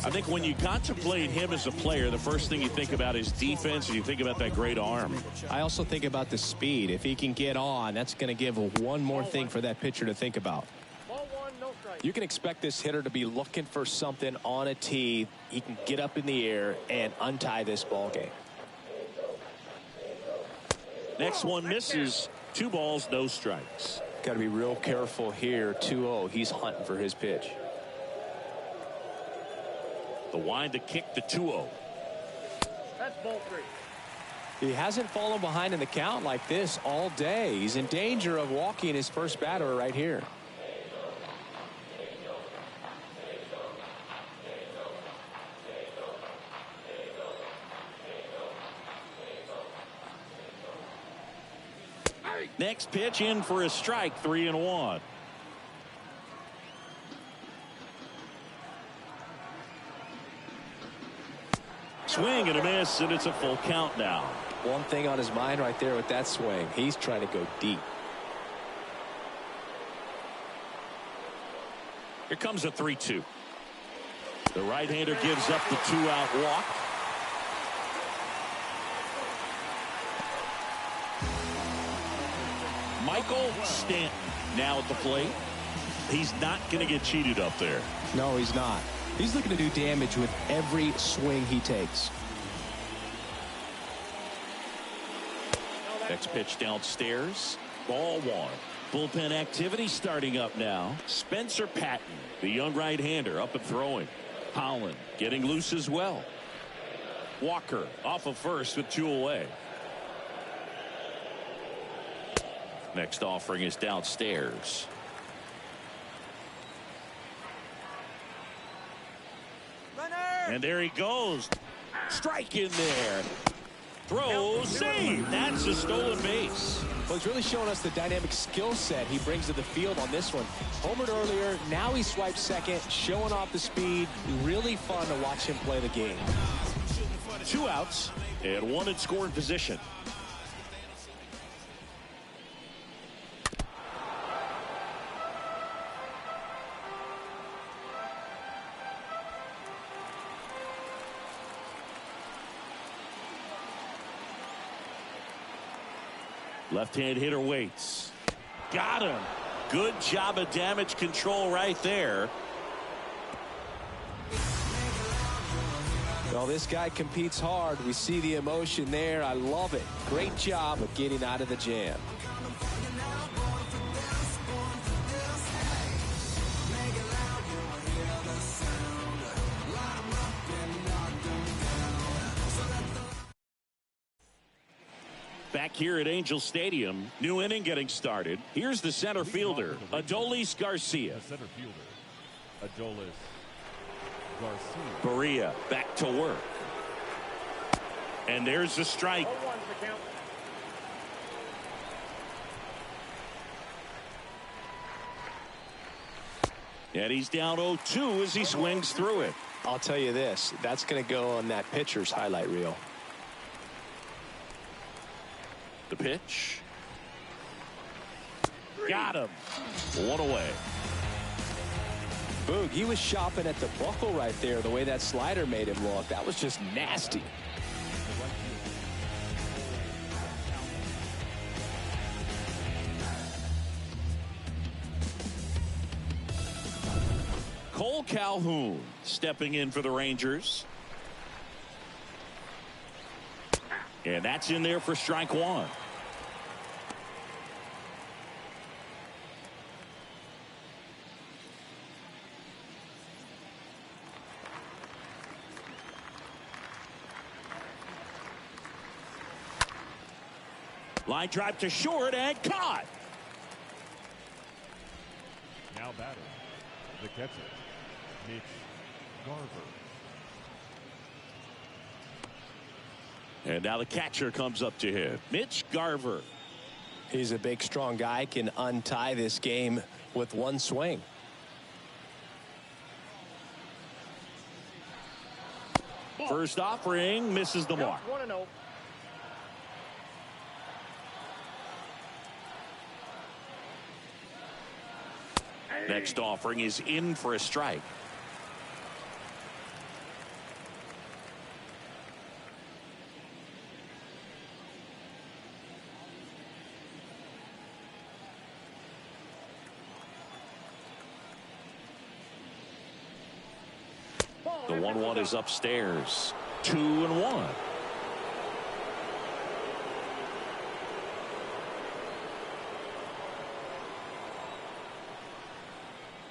I think when you contemplate him as a player, the first thing you think about is defense, and you think about that great arm. I also think about the speed. If he can get on, that's going to give one more thing for that pitcher to think about. Ball 1, no strike. You can expect this hitter to be looking for something on a tee. He can get up in the air and untie this ball game. Next one misses. 2 balls, no strikes. Got to be real careful here. 2-0. He's hunting for his pitch. The wind to kick the 2-0. That's ball 3. He hasn't fallen behind in the count like this all day. He's in danger of walking his first batter right here. Next pitch in for a strike, 3-1. Swing and a miss, and it's a full count now. One thing on his mind right there with that swing. He's trying to go deep. Here comes a 3-2. The right-hander gives up the 2-out walk. Michael Stanton now at the plate. He's not going to get cheated up there. No, he's not. He's looking to do damage with every swing he takes. Next pitch downstairs. Ball 1. Bullpen activity starting up now. Spencer Patton, the young right-hander, up and throwing. Holland getting loose as well. Walker off of first with 2 away. Next offering is downstairs. And there he goes. Strike in there. Throw, save. That's a stolen base. Well, he's really showing us the dynamic skill set he brings to the field on this one. Homered earlier, now he swipes second, showing off the speed. Really fun to watch him play the game. 2 outs and 1 in scoring position. Left-hand hitter waits. Got him. Good job of damage control right there. Well, this guy competes hard. We see the emotion there. I love it. Great job of getting out of the jam. Back here at Angel Stadium, new inning getting started. Here's the center fielder, Adolis Garcia. The center fielder, Adolis Garcia. Berea back to work. And there's the strike. 0-1's the count. And he's down 0-2 as he swings through it. I'll tell you this, that's going to go on that pitcher's highlight reel. The pitch. Got him. One away. Boog, he was shopping at the buckle right there, the way that slider made him look. That was just nasty. Cole Calhoun stepping in for the Rangers. And that's in there for strike one. Line drive to short and caught. Now batting, the catcher, Mitch Garver. And now the catcher comes up to him, Mitch Garver. He's a big, strong guy, can untie this game with one swing. First offering misses the mark. 1-0. Next offering is in for a strike. The 1-1 is upstairs. 2-1.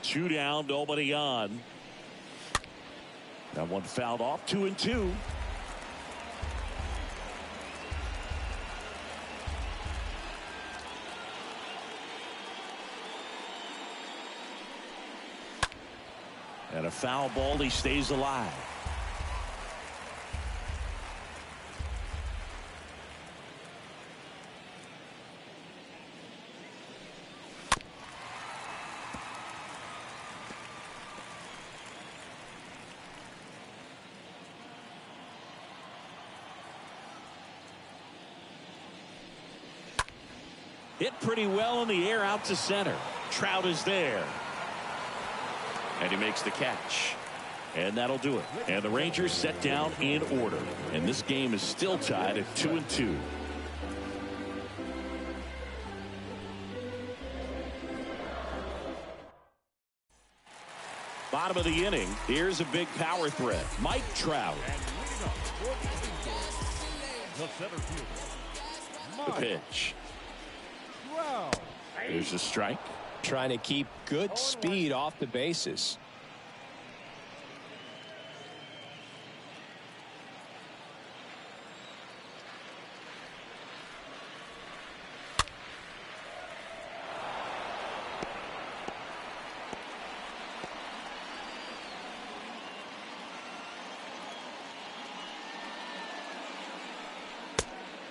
Two down, nobody on. That one fouled off. 2-2. And a foul ball. He stays alive. Hit pretty well in the air out to center. Trout is there. And he makes the catch. And that'll do it. And the Rangers set down in order. And this game is still tied at 2-2. Bottom of the inning. Here's a big power threat. Mike Trout. The center fielder, The pitch. Wow. There's a strike. Trying to keep good speed off the bases.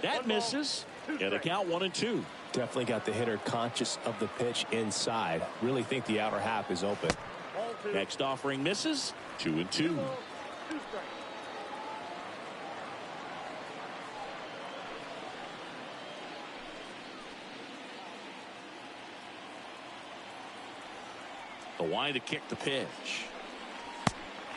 That misses. And a count 1-2. Definitely got the hitter conscious of the pitch inside. Really think the outer half is open. Ball 2. Next offering misses. 2-2. 2 strikes. The line to kick the pitch.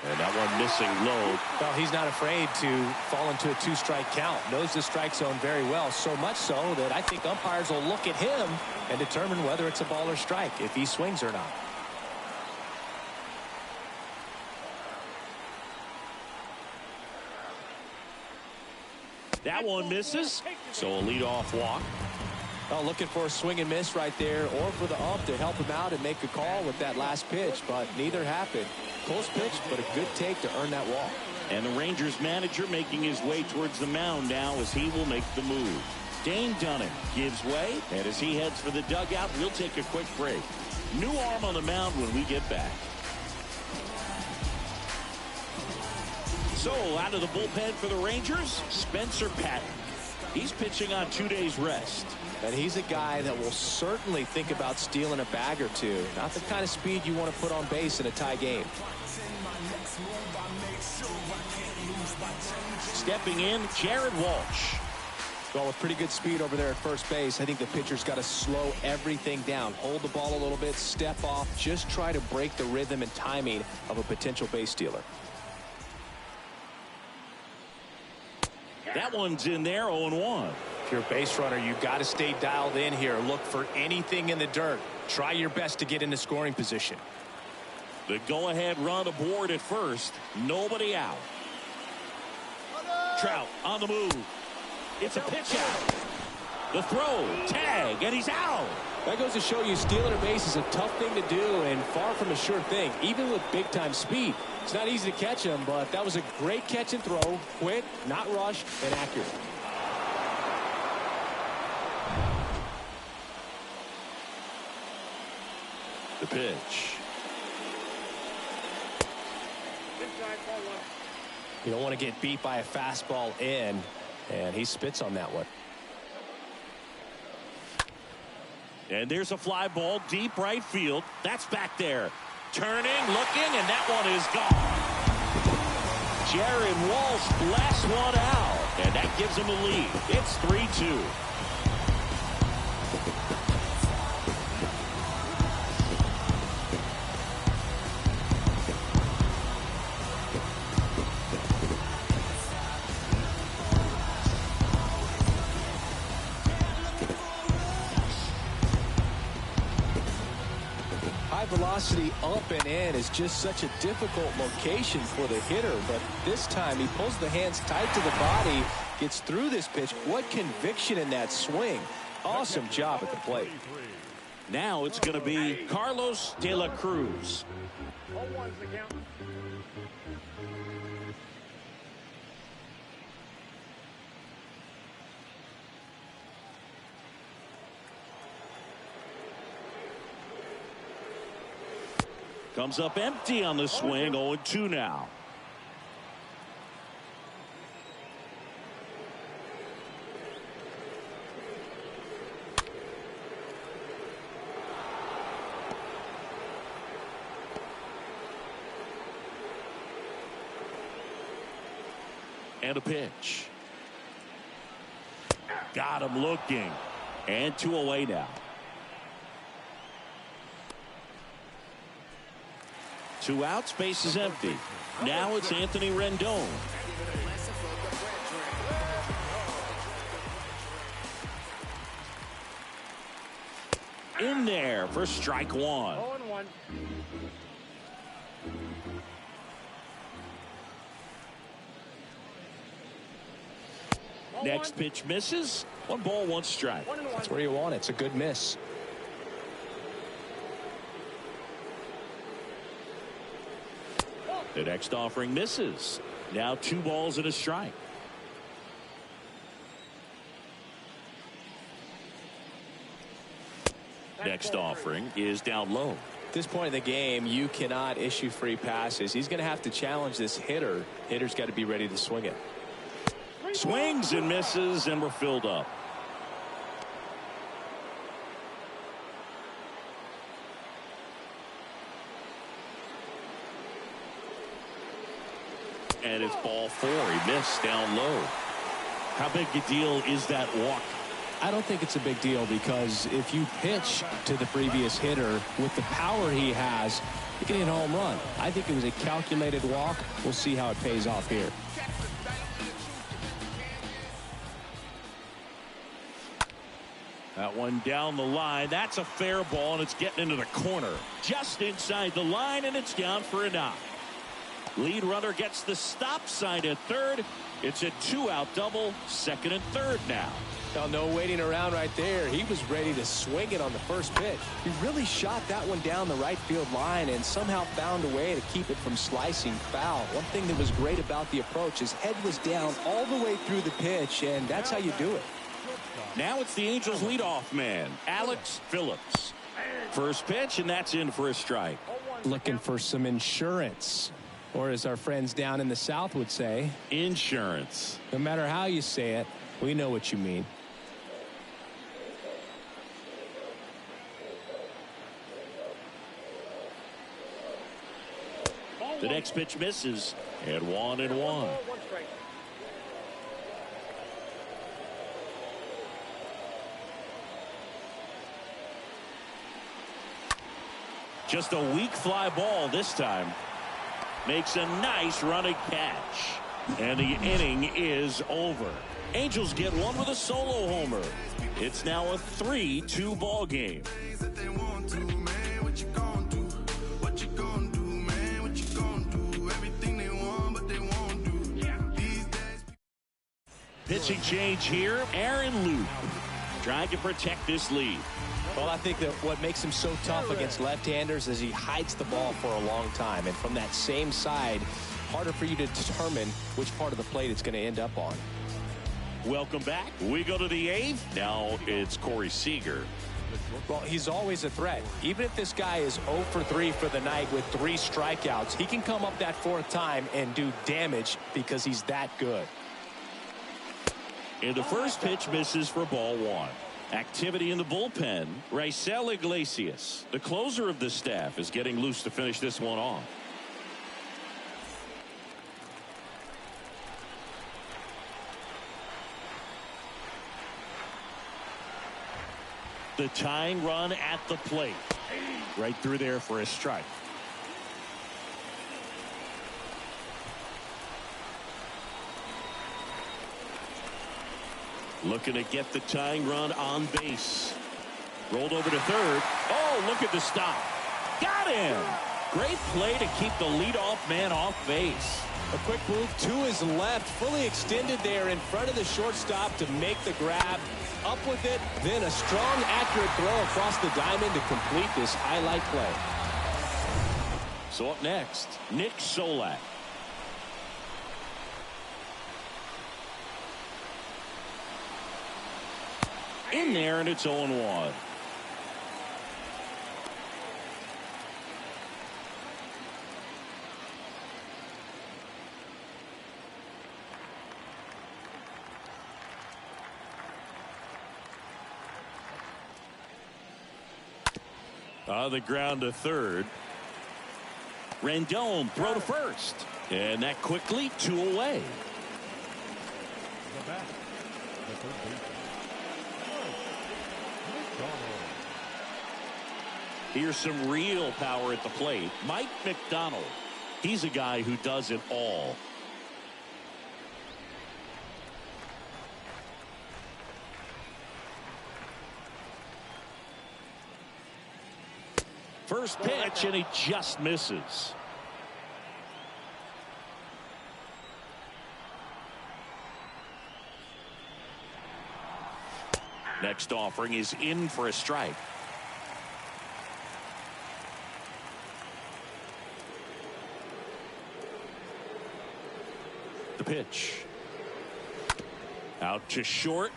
And that one missing low. Well, he's not afraid to fall into a two-strike count. Knows the strike zone very well, so much so that I think umpires will look at him and determine whether it's a ball or strike, if he swings or not. That one misses, so a leadoff walk. Well, looking for a swing and miss right there, or for the ump to help him out and make a call with that last pitch, but neither happened. Close pitch, but a good take to earn that walk. And the Rangers manager making his way towards the mound now as he will make the move. Dane Dunning gives way, and as he heads for the dugout, we'll take a quick break. New arm on the mound when we get back. So, out of the bullpen for the Rangers, Spencer Patton. He's pitching on 2 days rest. And he's a guy that will certainly think about stealing a bag or two. Not the kind of speed you want to put on base in a tie game. Stepping in, Jared Walsh. Well, with pretty good speed over there at first base, I think the pitcher's got to slow everything down. Hold the ball a little bit, step off, just try to break the rhythm and timing of a potential base stealer. That one's in there, 0-1. If you're a base runner, you've got to stay dialed in here. Look for anything in the dirt. Try your best to get into scoring position. The go-ahead run aboard at first. Nobody out. Trout on the move. It's a pitch out. The throw, tag, and he's out. That goes to show you stealing a base is a tough thing to do and far from a sure thing, even with big-time speed. It's not easy to catch him, but that was a great catch and throw. Quick, not rushed, and accurate. The pitch. Inside, ball one. You don't want to get beat by a fastball in, and he spits on that one. And there's a fly ball deep right field. That's back there. Turning, looking, and that one is gone. Jared Walsh blasts one out, and that gives him a lead. It's 3-2. Velocity up and in is just such a difficult location for the hitter, but this time he pulls the hands tight to the body, gets through this pitch. What conviction in that swing. Awesome job at the plate. Now it's going to be Carlos De La Cruz. 0-1's the count. Comes up empty on the swing. 0-2 now. And a pitch. Got him looking. And 2 away now. 2 outs, base is empty. Now it's Anthony Rendon. In there for strike 1. 0-1. Next pitch misses. 1 ball, 1 strike. That's where you want it. It's a good miss. The next offering misses. Now 2 balls and a strike. Next offering is down low. At this point in the game, you cannot issue free passes. He's going to have to challenge this hitter. Hitter's got to be ready to swing it. Swings and misses, and we're filled up. And it's ball 4. He missed down low. How big a deal is that walk I don't think it's a big deal because if you pitch to the previous hitter with the power he has, you can hit a home run. I think it was a calculated walk. We'll see how it pays off here. That one down the line. That's a fair ball, and it's getting into the corner. Just inside the line, and it's down for a knock. Lead runner gets the stop sign at third. It's a 2-out double, second and third now. Well, no waiting around right there. He was ready to swing it on the first pitch. He really shot that one down the right field line and somehow found a way to keep it from slicing foul. One thing that was great about the approach, his head was down all the way through the pitch, and that's how you do it. Now it's the Angels leadoff man, Alex Phillips. First pitch, and that's in for a strike. Looking for some insurance, or as our friends down in the South would say, insurance. No matter how you say it, we know what you mean. The next pitch misses, and 1-1. Just a weak fly ball this time. Makes a nice running catch. And the inning is over. Angels get one with a solo homer. It's now a 3-2 ball game. Pitching change here. Aaron Luke trying to protect this lead. Well, I think that what makes him so tough against left-handers is he hides the ball for a long time. And from that same side, harder for you to determine which part of the plate it's going to end up on. Welcome back. We go to the eighth. Now it's Corey Seager. Well, he's always a threat. Even if this guy is 0 for 3 for the night with 3 strikeouts, he can come up that 4th time and do damage because he's that good. And the first pitch misses for ball 1. Activity in the bullpen. Raisel Iglesias, the closer of the staff, is getting loose to finish this one off. The tying run at the plate. Right through there for a strike. Looking to get the tying run on base. Rolled over to third. Oh, look at the stop. Got him. Great play to keep the leadoff man off base. A quick move to his left, fully extended there in front of the shortstop to make the grab. Up with it, then a strong, accurate throw across the diamond to complete this highlight play. So up next, Nick Solak. In there, and it's 0-1. On the ground to third. Rendon throw to first. And that quickly 2 away. The back, the third baseman. Here's some real power at the plate. Mike McDonald. He's a guy who does it all. First pitch, and he just misses. Next offering is in for a strike. The pitch. Out to short.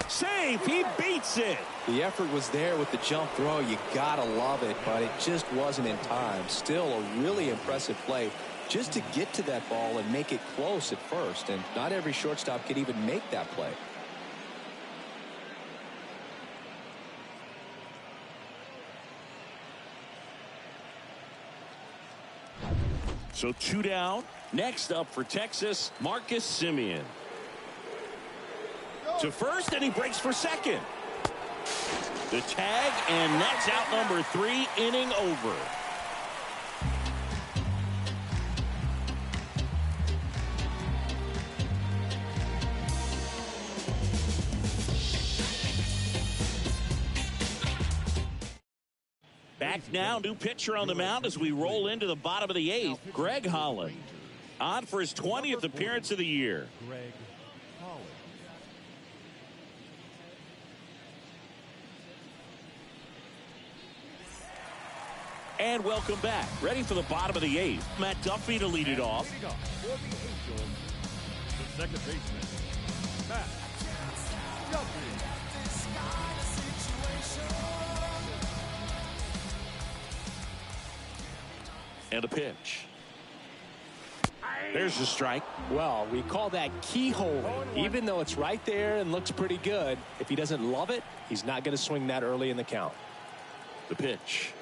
Save. He beats it. The effort was there with the jump throw. You gotta love it, but it just wasn't in time. Still a really impressive play just to get to that ball and make it close at first. And not every shortstop could even make that play. So 2 down. Next up for Texas, Marcus Semien. To first, and he breaks for second. The tag, and that's out number 3, inning over. Back now, new pitcher on the mound as we roll into the bottom of the 8th, Greg Holland. On for his 20th appearance of the year. Greg Holland. And welcome back. Ready for the bottom of the 8th. Matt Duffy to lead it off. For the Angels, the second baseman, Matt Duffy. And a pitch. There's the strike. Well, we call that keyholing. Even though it's right there and looks pretty good, if he doesn't love it, he's not going to swing that early in the count. The pitch.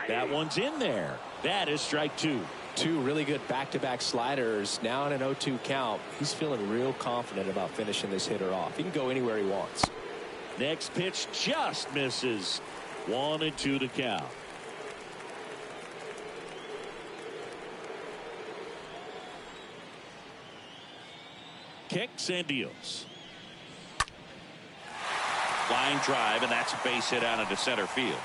That one's in there. That is strike 2. 2 really good back-to-back sliders. Now in an 0-2 count. He's feeling real confident about finishing this hitter off. He can go anywhere he wants. Next pitch just misses. 1-2 to count. Kicks and deals. Line drive, and that's a base hit out into center field.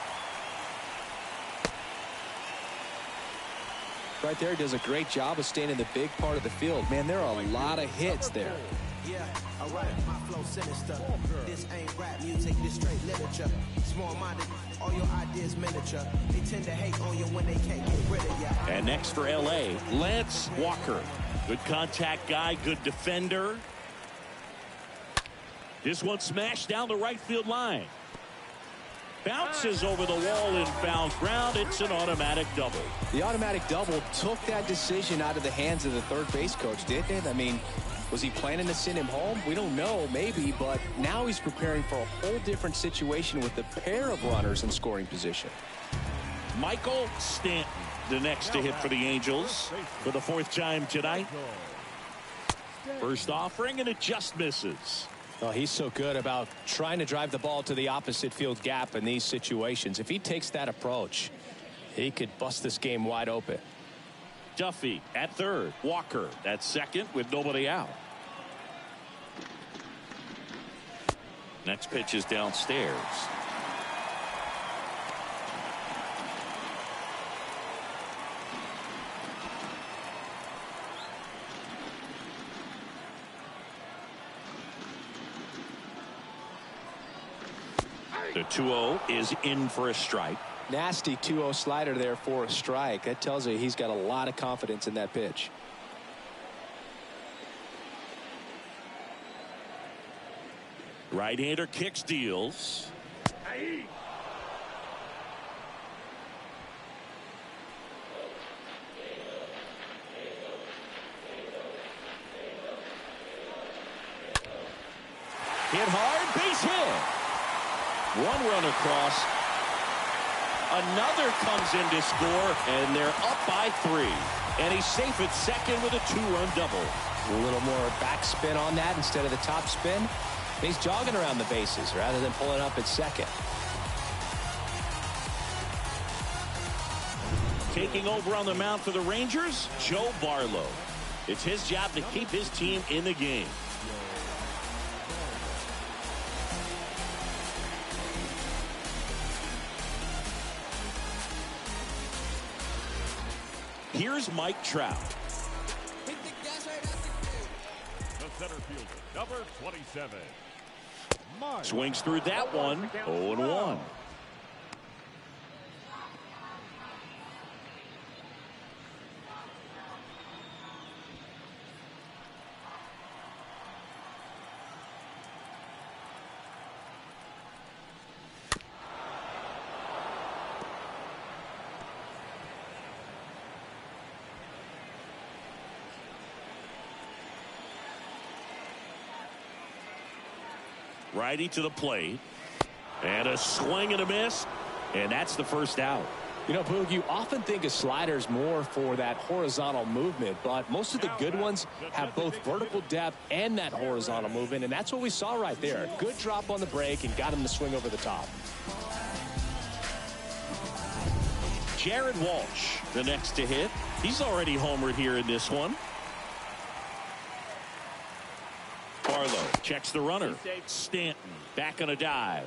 Right there, he does a great job of staying in the big part of the field. Man, there are a lot of hits there. Yeah, alright, my flow sinister. This ain't rap music, this straight literature. Small-minded, all your ideas miniature. They tend to hate on you when they can't get rid of ya. And next for LA, Lance Walker. Good contact guy, good defender. This one smashed down the right field line. Bounces over the wall in foul ground. It's an automatic double. The automatic double took that decision out of the hands of the third base coach, didn't it? I mean, was he planning to send him home? We don't know, maybe, but now he's preparing for a whole different situation with a pair of runners in scoring position. Michael Stanton, the next to hit for the Angels for the 4th time tonight. First offering, and it just misses. Oh, he's so good about trying to drive the ball to the opposite field gap in these situations. If he takes that approach, he could bust this game wide open. Duffy at third. Walker at second with nobody out. Next pitch is downstairs. The 2-0 is in for a strike. Nasty 2-0 slider there for a strike. That tells you he's got a lot of confidence in that pitch. Right-hander kicks, deals. Hit hard, base hit. One run across. Another comes in to score, and they're up by 3. And he's safe at second with a 2-run double. A little more backspin on that instead of the top spin. He's jogging around the bases rather than pulling up at second. Taking over on the mound for the Rangers, Joe Barlow. It's his job to keep his team in the game. Here's Mike Trout. The center fielder, number 27. Mike. Swings through that one. 0-1. Righty to the plate, and a swing and a miss, and that's the first out. You know, Boog, you often think of sliders more for that horizontal movement, but most of the good ones have both vertical depth and that horizontal movement, and that's what we saw right there. Good drop on the break and got him to swing over the top. Jared Walsh, the next to hit. He's already homered here in this one. Barlow checks the runner. Stanton back on a dive.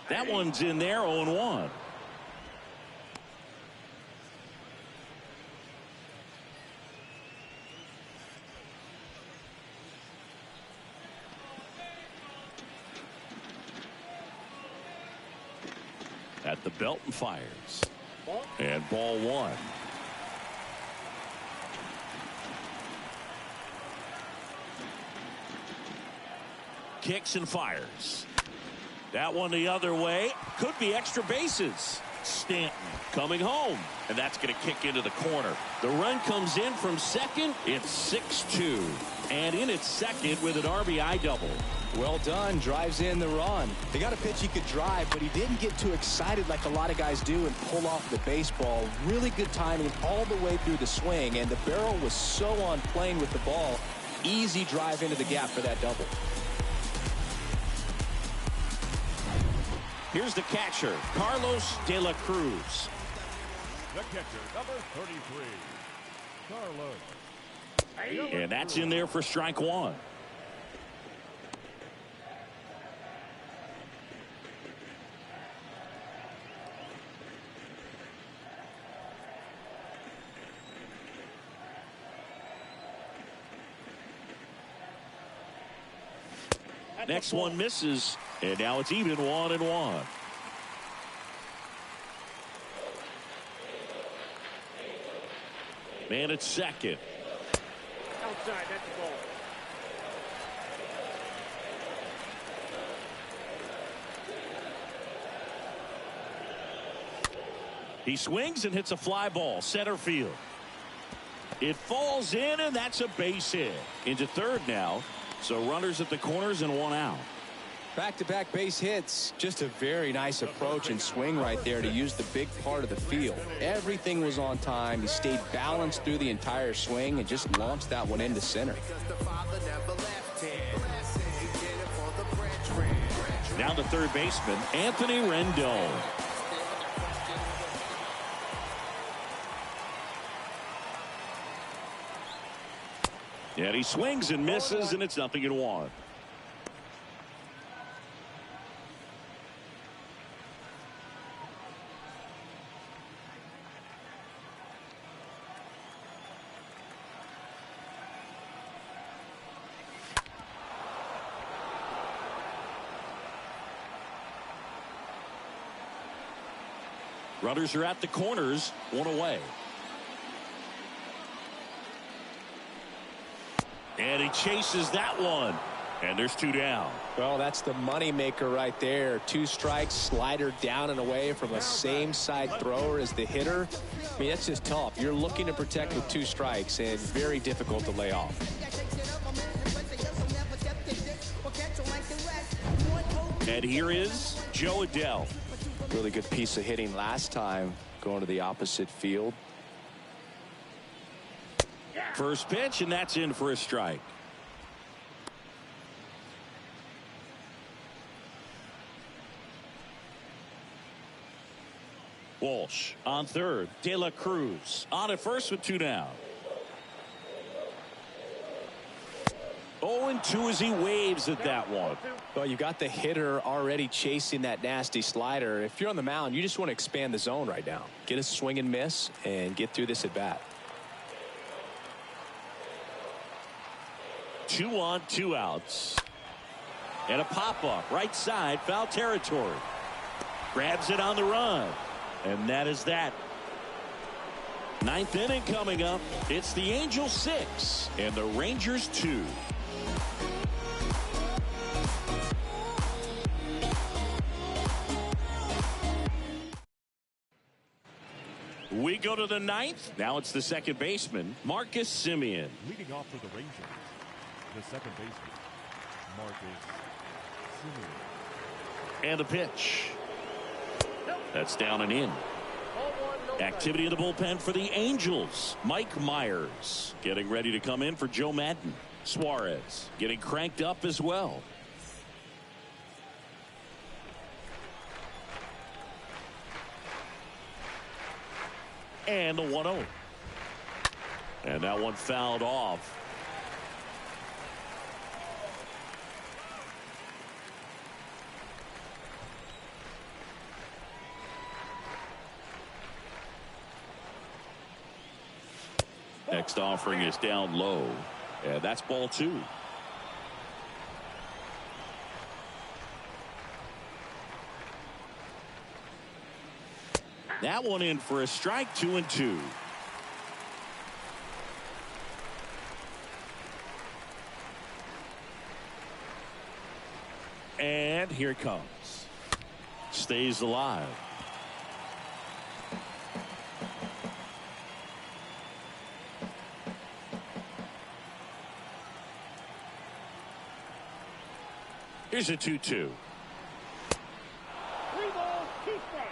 That one's in there, 0-1. At the belt and fires. And ball one. Kicks and fires. That one the other way. Could be extra bases. Stanton coming home. And that's going to kick into the corner. The run comes in from second. It's 6-2. And in its second with an RBI double. Well done. Drives in the run. They got a pitch he could drive, but he didn't get too excited like a lot of guys do and pull off the baseball. Really good timing all the way through the swing. And the barrel was so on plane with the ball. Easy drive into the gap for that double. Here's the catcher, Carlos De La Cruz. The catcher, number 33, Carlos. And that's in there for strike one. Next one misses, and now it's even 1-1. Man at second. Outside, that's the ball. He swings and hits a fly ball, center field. It falls in, and that's a base hit. Into third now. So runners at the corners and one out. Back-to-back base hits. Just a very nice approach and swing right there to use the big part of the field. Everything was on time. He stayed balanced through the entire swing and just launched that one into center. Now the third baseman, Anthony Rendon. And he swings and misses, and it's 0-1. Runners are at the corners, one away. And he chases that one. And there's two down. Well, that's the money maker right there. 2 strikes, slider down and away from a same side thrower as the hitter. I mean, that's just tough. You're looking to protect with 2 strikes and very difficult to lay off. And here is Joe Adell. Really good piece of hitting last time, going to the opposite field. First pitch, and that's in for a strike. Walsh on third. De La Cruz on at first with 2 down. 0-2 as he waves at that one. Well, you got the hitter already chasing that nasty slider. If you're on the mound, you just want to expand the zone right now. Get a swing and miss and get through this at bat. 2 on, 2 outs. And a pop-up right side, foul territory. Grabs it on the run. And that is that. 9th inning coming up. It's the Angels 6 and the Rangers 2. We go to the 9th. Now it's the second baseman, Marcus Semien. Leading off for the Rangers, the second baseman, mark is similar. And a pitch. That's down and in. Activity in the bullpen for the Angels. Mike Myers getting ready to come in for Joe Madden. Suarez getting cranked up as well. And the 1-0. And that one fouled off. Next offering is down low. And that's ball 2. That one in for a strike. 2-2. And here it comes. Stays alive. Here's a 2-2. 3 balls, 2 strikes.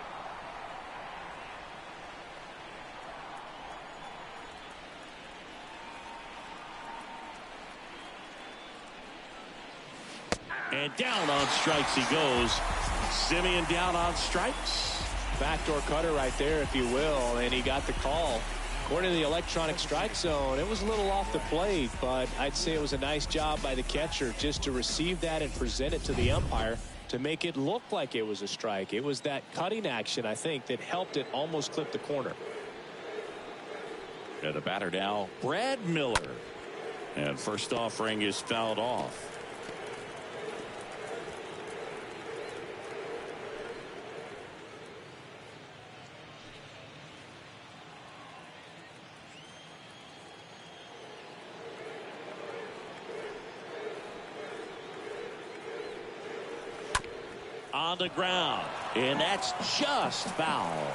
And down on strikes he goes. Simeon down on strikes. Backdoor cutter right there, if you will, and he got the call. According to the electronic strike zone, it was a little off the plate, but I'd say it was a nice job by the catcher just to receive that and present it to the umpire to make it look like it was a strike. It was that cutting action, I think, that helped it almost clip the corner. And a batter now, Brad Miller. And first offering is fouled off. On the ground, and that's just foul.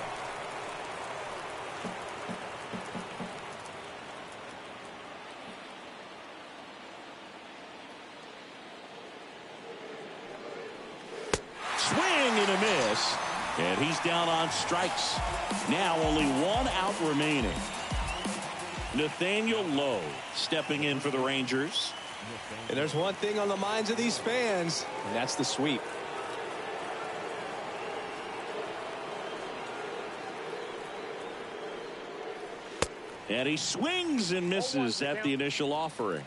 Swing and a miss, and he's down on strikes. Now only 1 out remaining. Nathaniel Lowe stepping in for the Rangers. And there's one thing on the minds of these fans, and that's the sweep. And he swings and misses at the initial offering.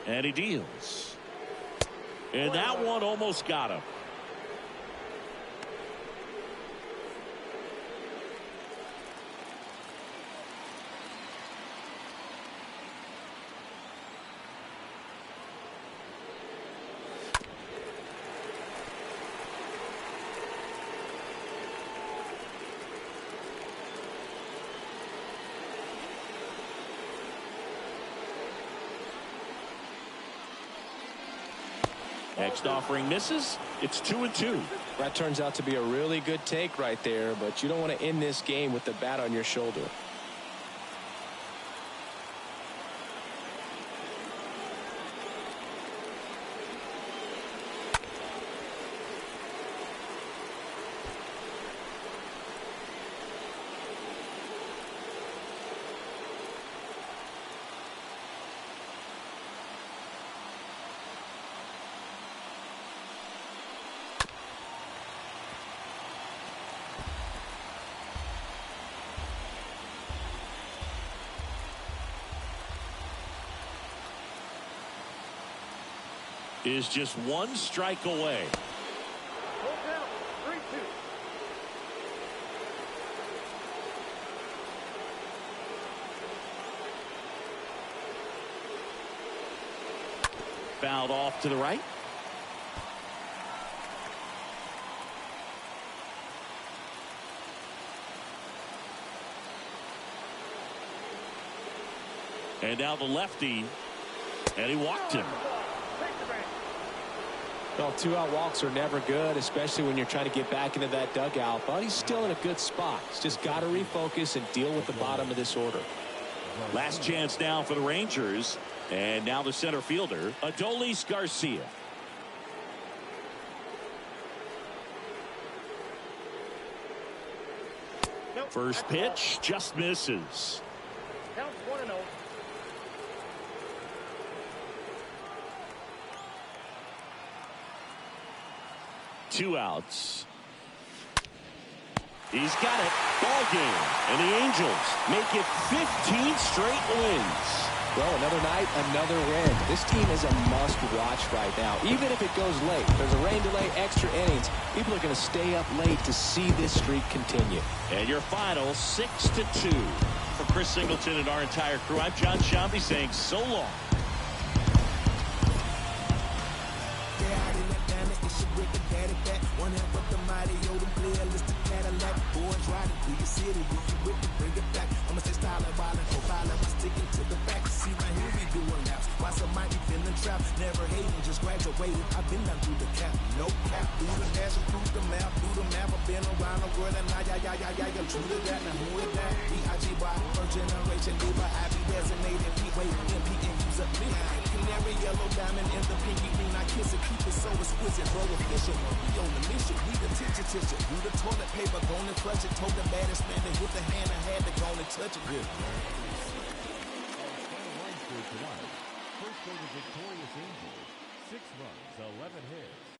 And he deals. And that one almost got him. Next offering misses. It's 2-2. That turns out to be a really good take right there, but you don't want to end this game with the bat on your shoulder. Is just 1 strike away. Full count, 3-2. Fouled off to the right. And now the lefty, and he walked him. Well, 2-out walks are never good, especially when you're trying to get back into that dugout. But he's still in a good spot. He's just got to refocus and deal with the bottom of this order. Last chance now for the Rangers. And now the center fielder, Adolis Garcia. First pitch just misses. Counts 1-0. 2 outs. He's got it. Ball game. And the Angels make it 15 straight wins. Well, another night, another win. This team is a must-watch right now. Even if it goes late, there's a rain delay, extra innings. People are going to stay up late to see this streak continue. And your final 6-2. For Chris Singleton and our entire crew, I'm John Shambi saying so long. Never hating, just graduated. I've been down through the cap, no cap. Through the dash and through the map, I've been around the world and I'm true to that. Now who is that? B-I-G-Y, first generation Levi. I be designated P-Way, MP and use up me. Canary yellow diamond in the pinky ring. I kiss it, keep it so exquisite, bro. Official, we on the mission. We the tissue. Who the toilet paper, gonna flush it. Told the baddest man to hit the hand. I had to go and touch it. Good. First for the victorious Angels, 6 runs, 11 hits.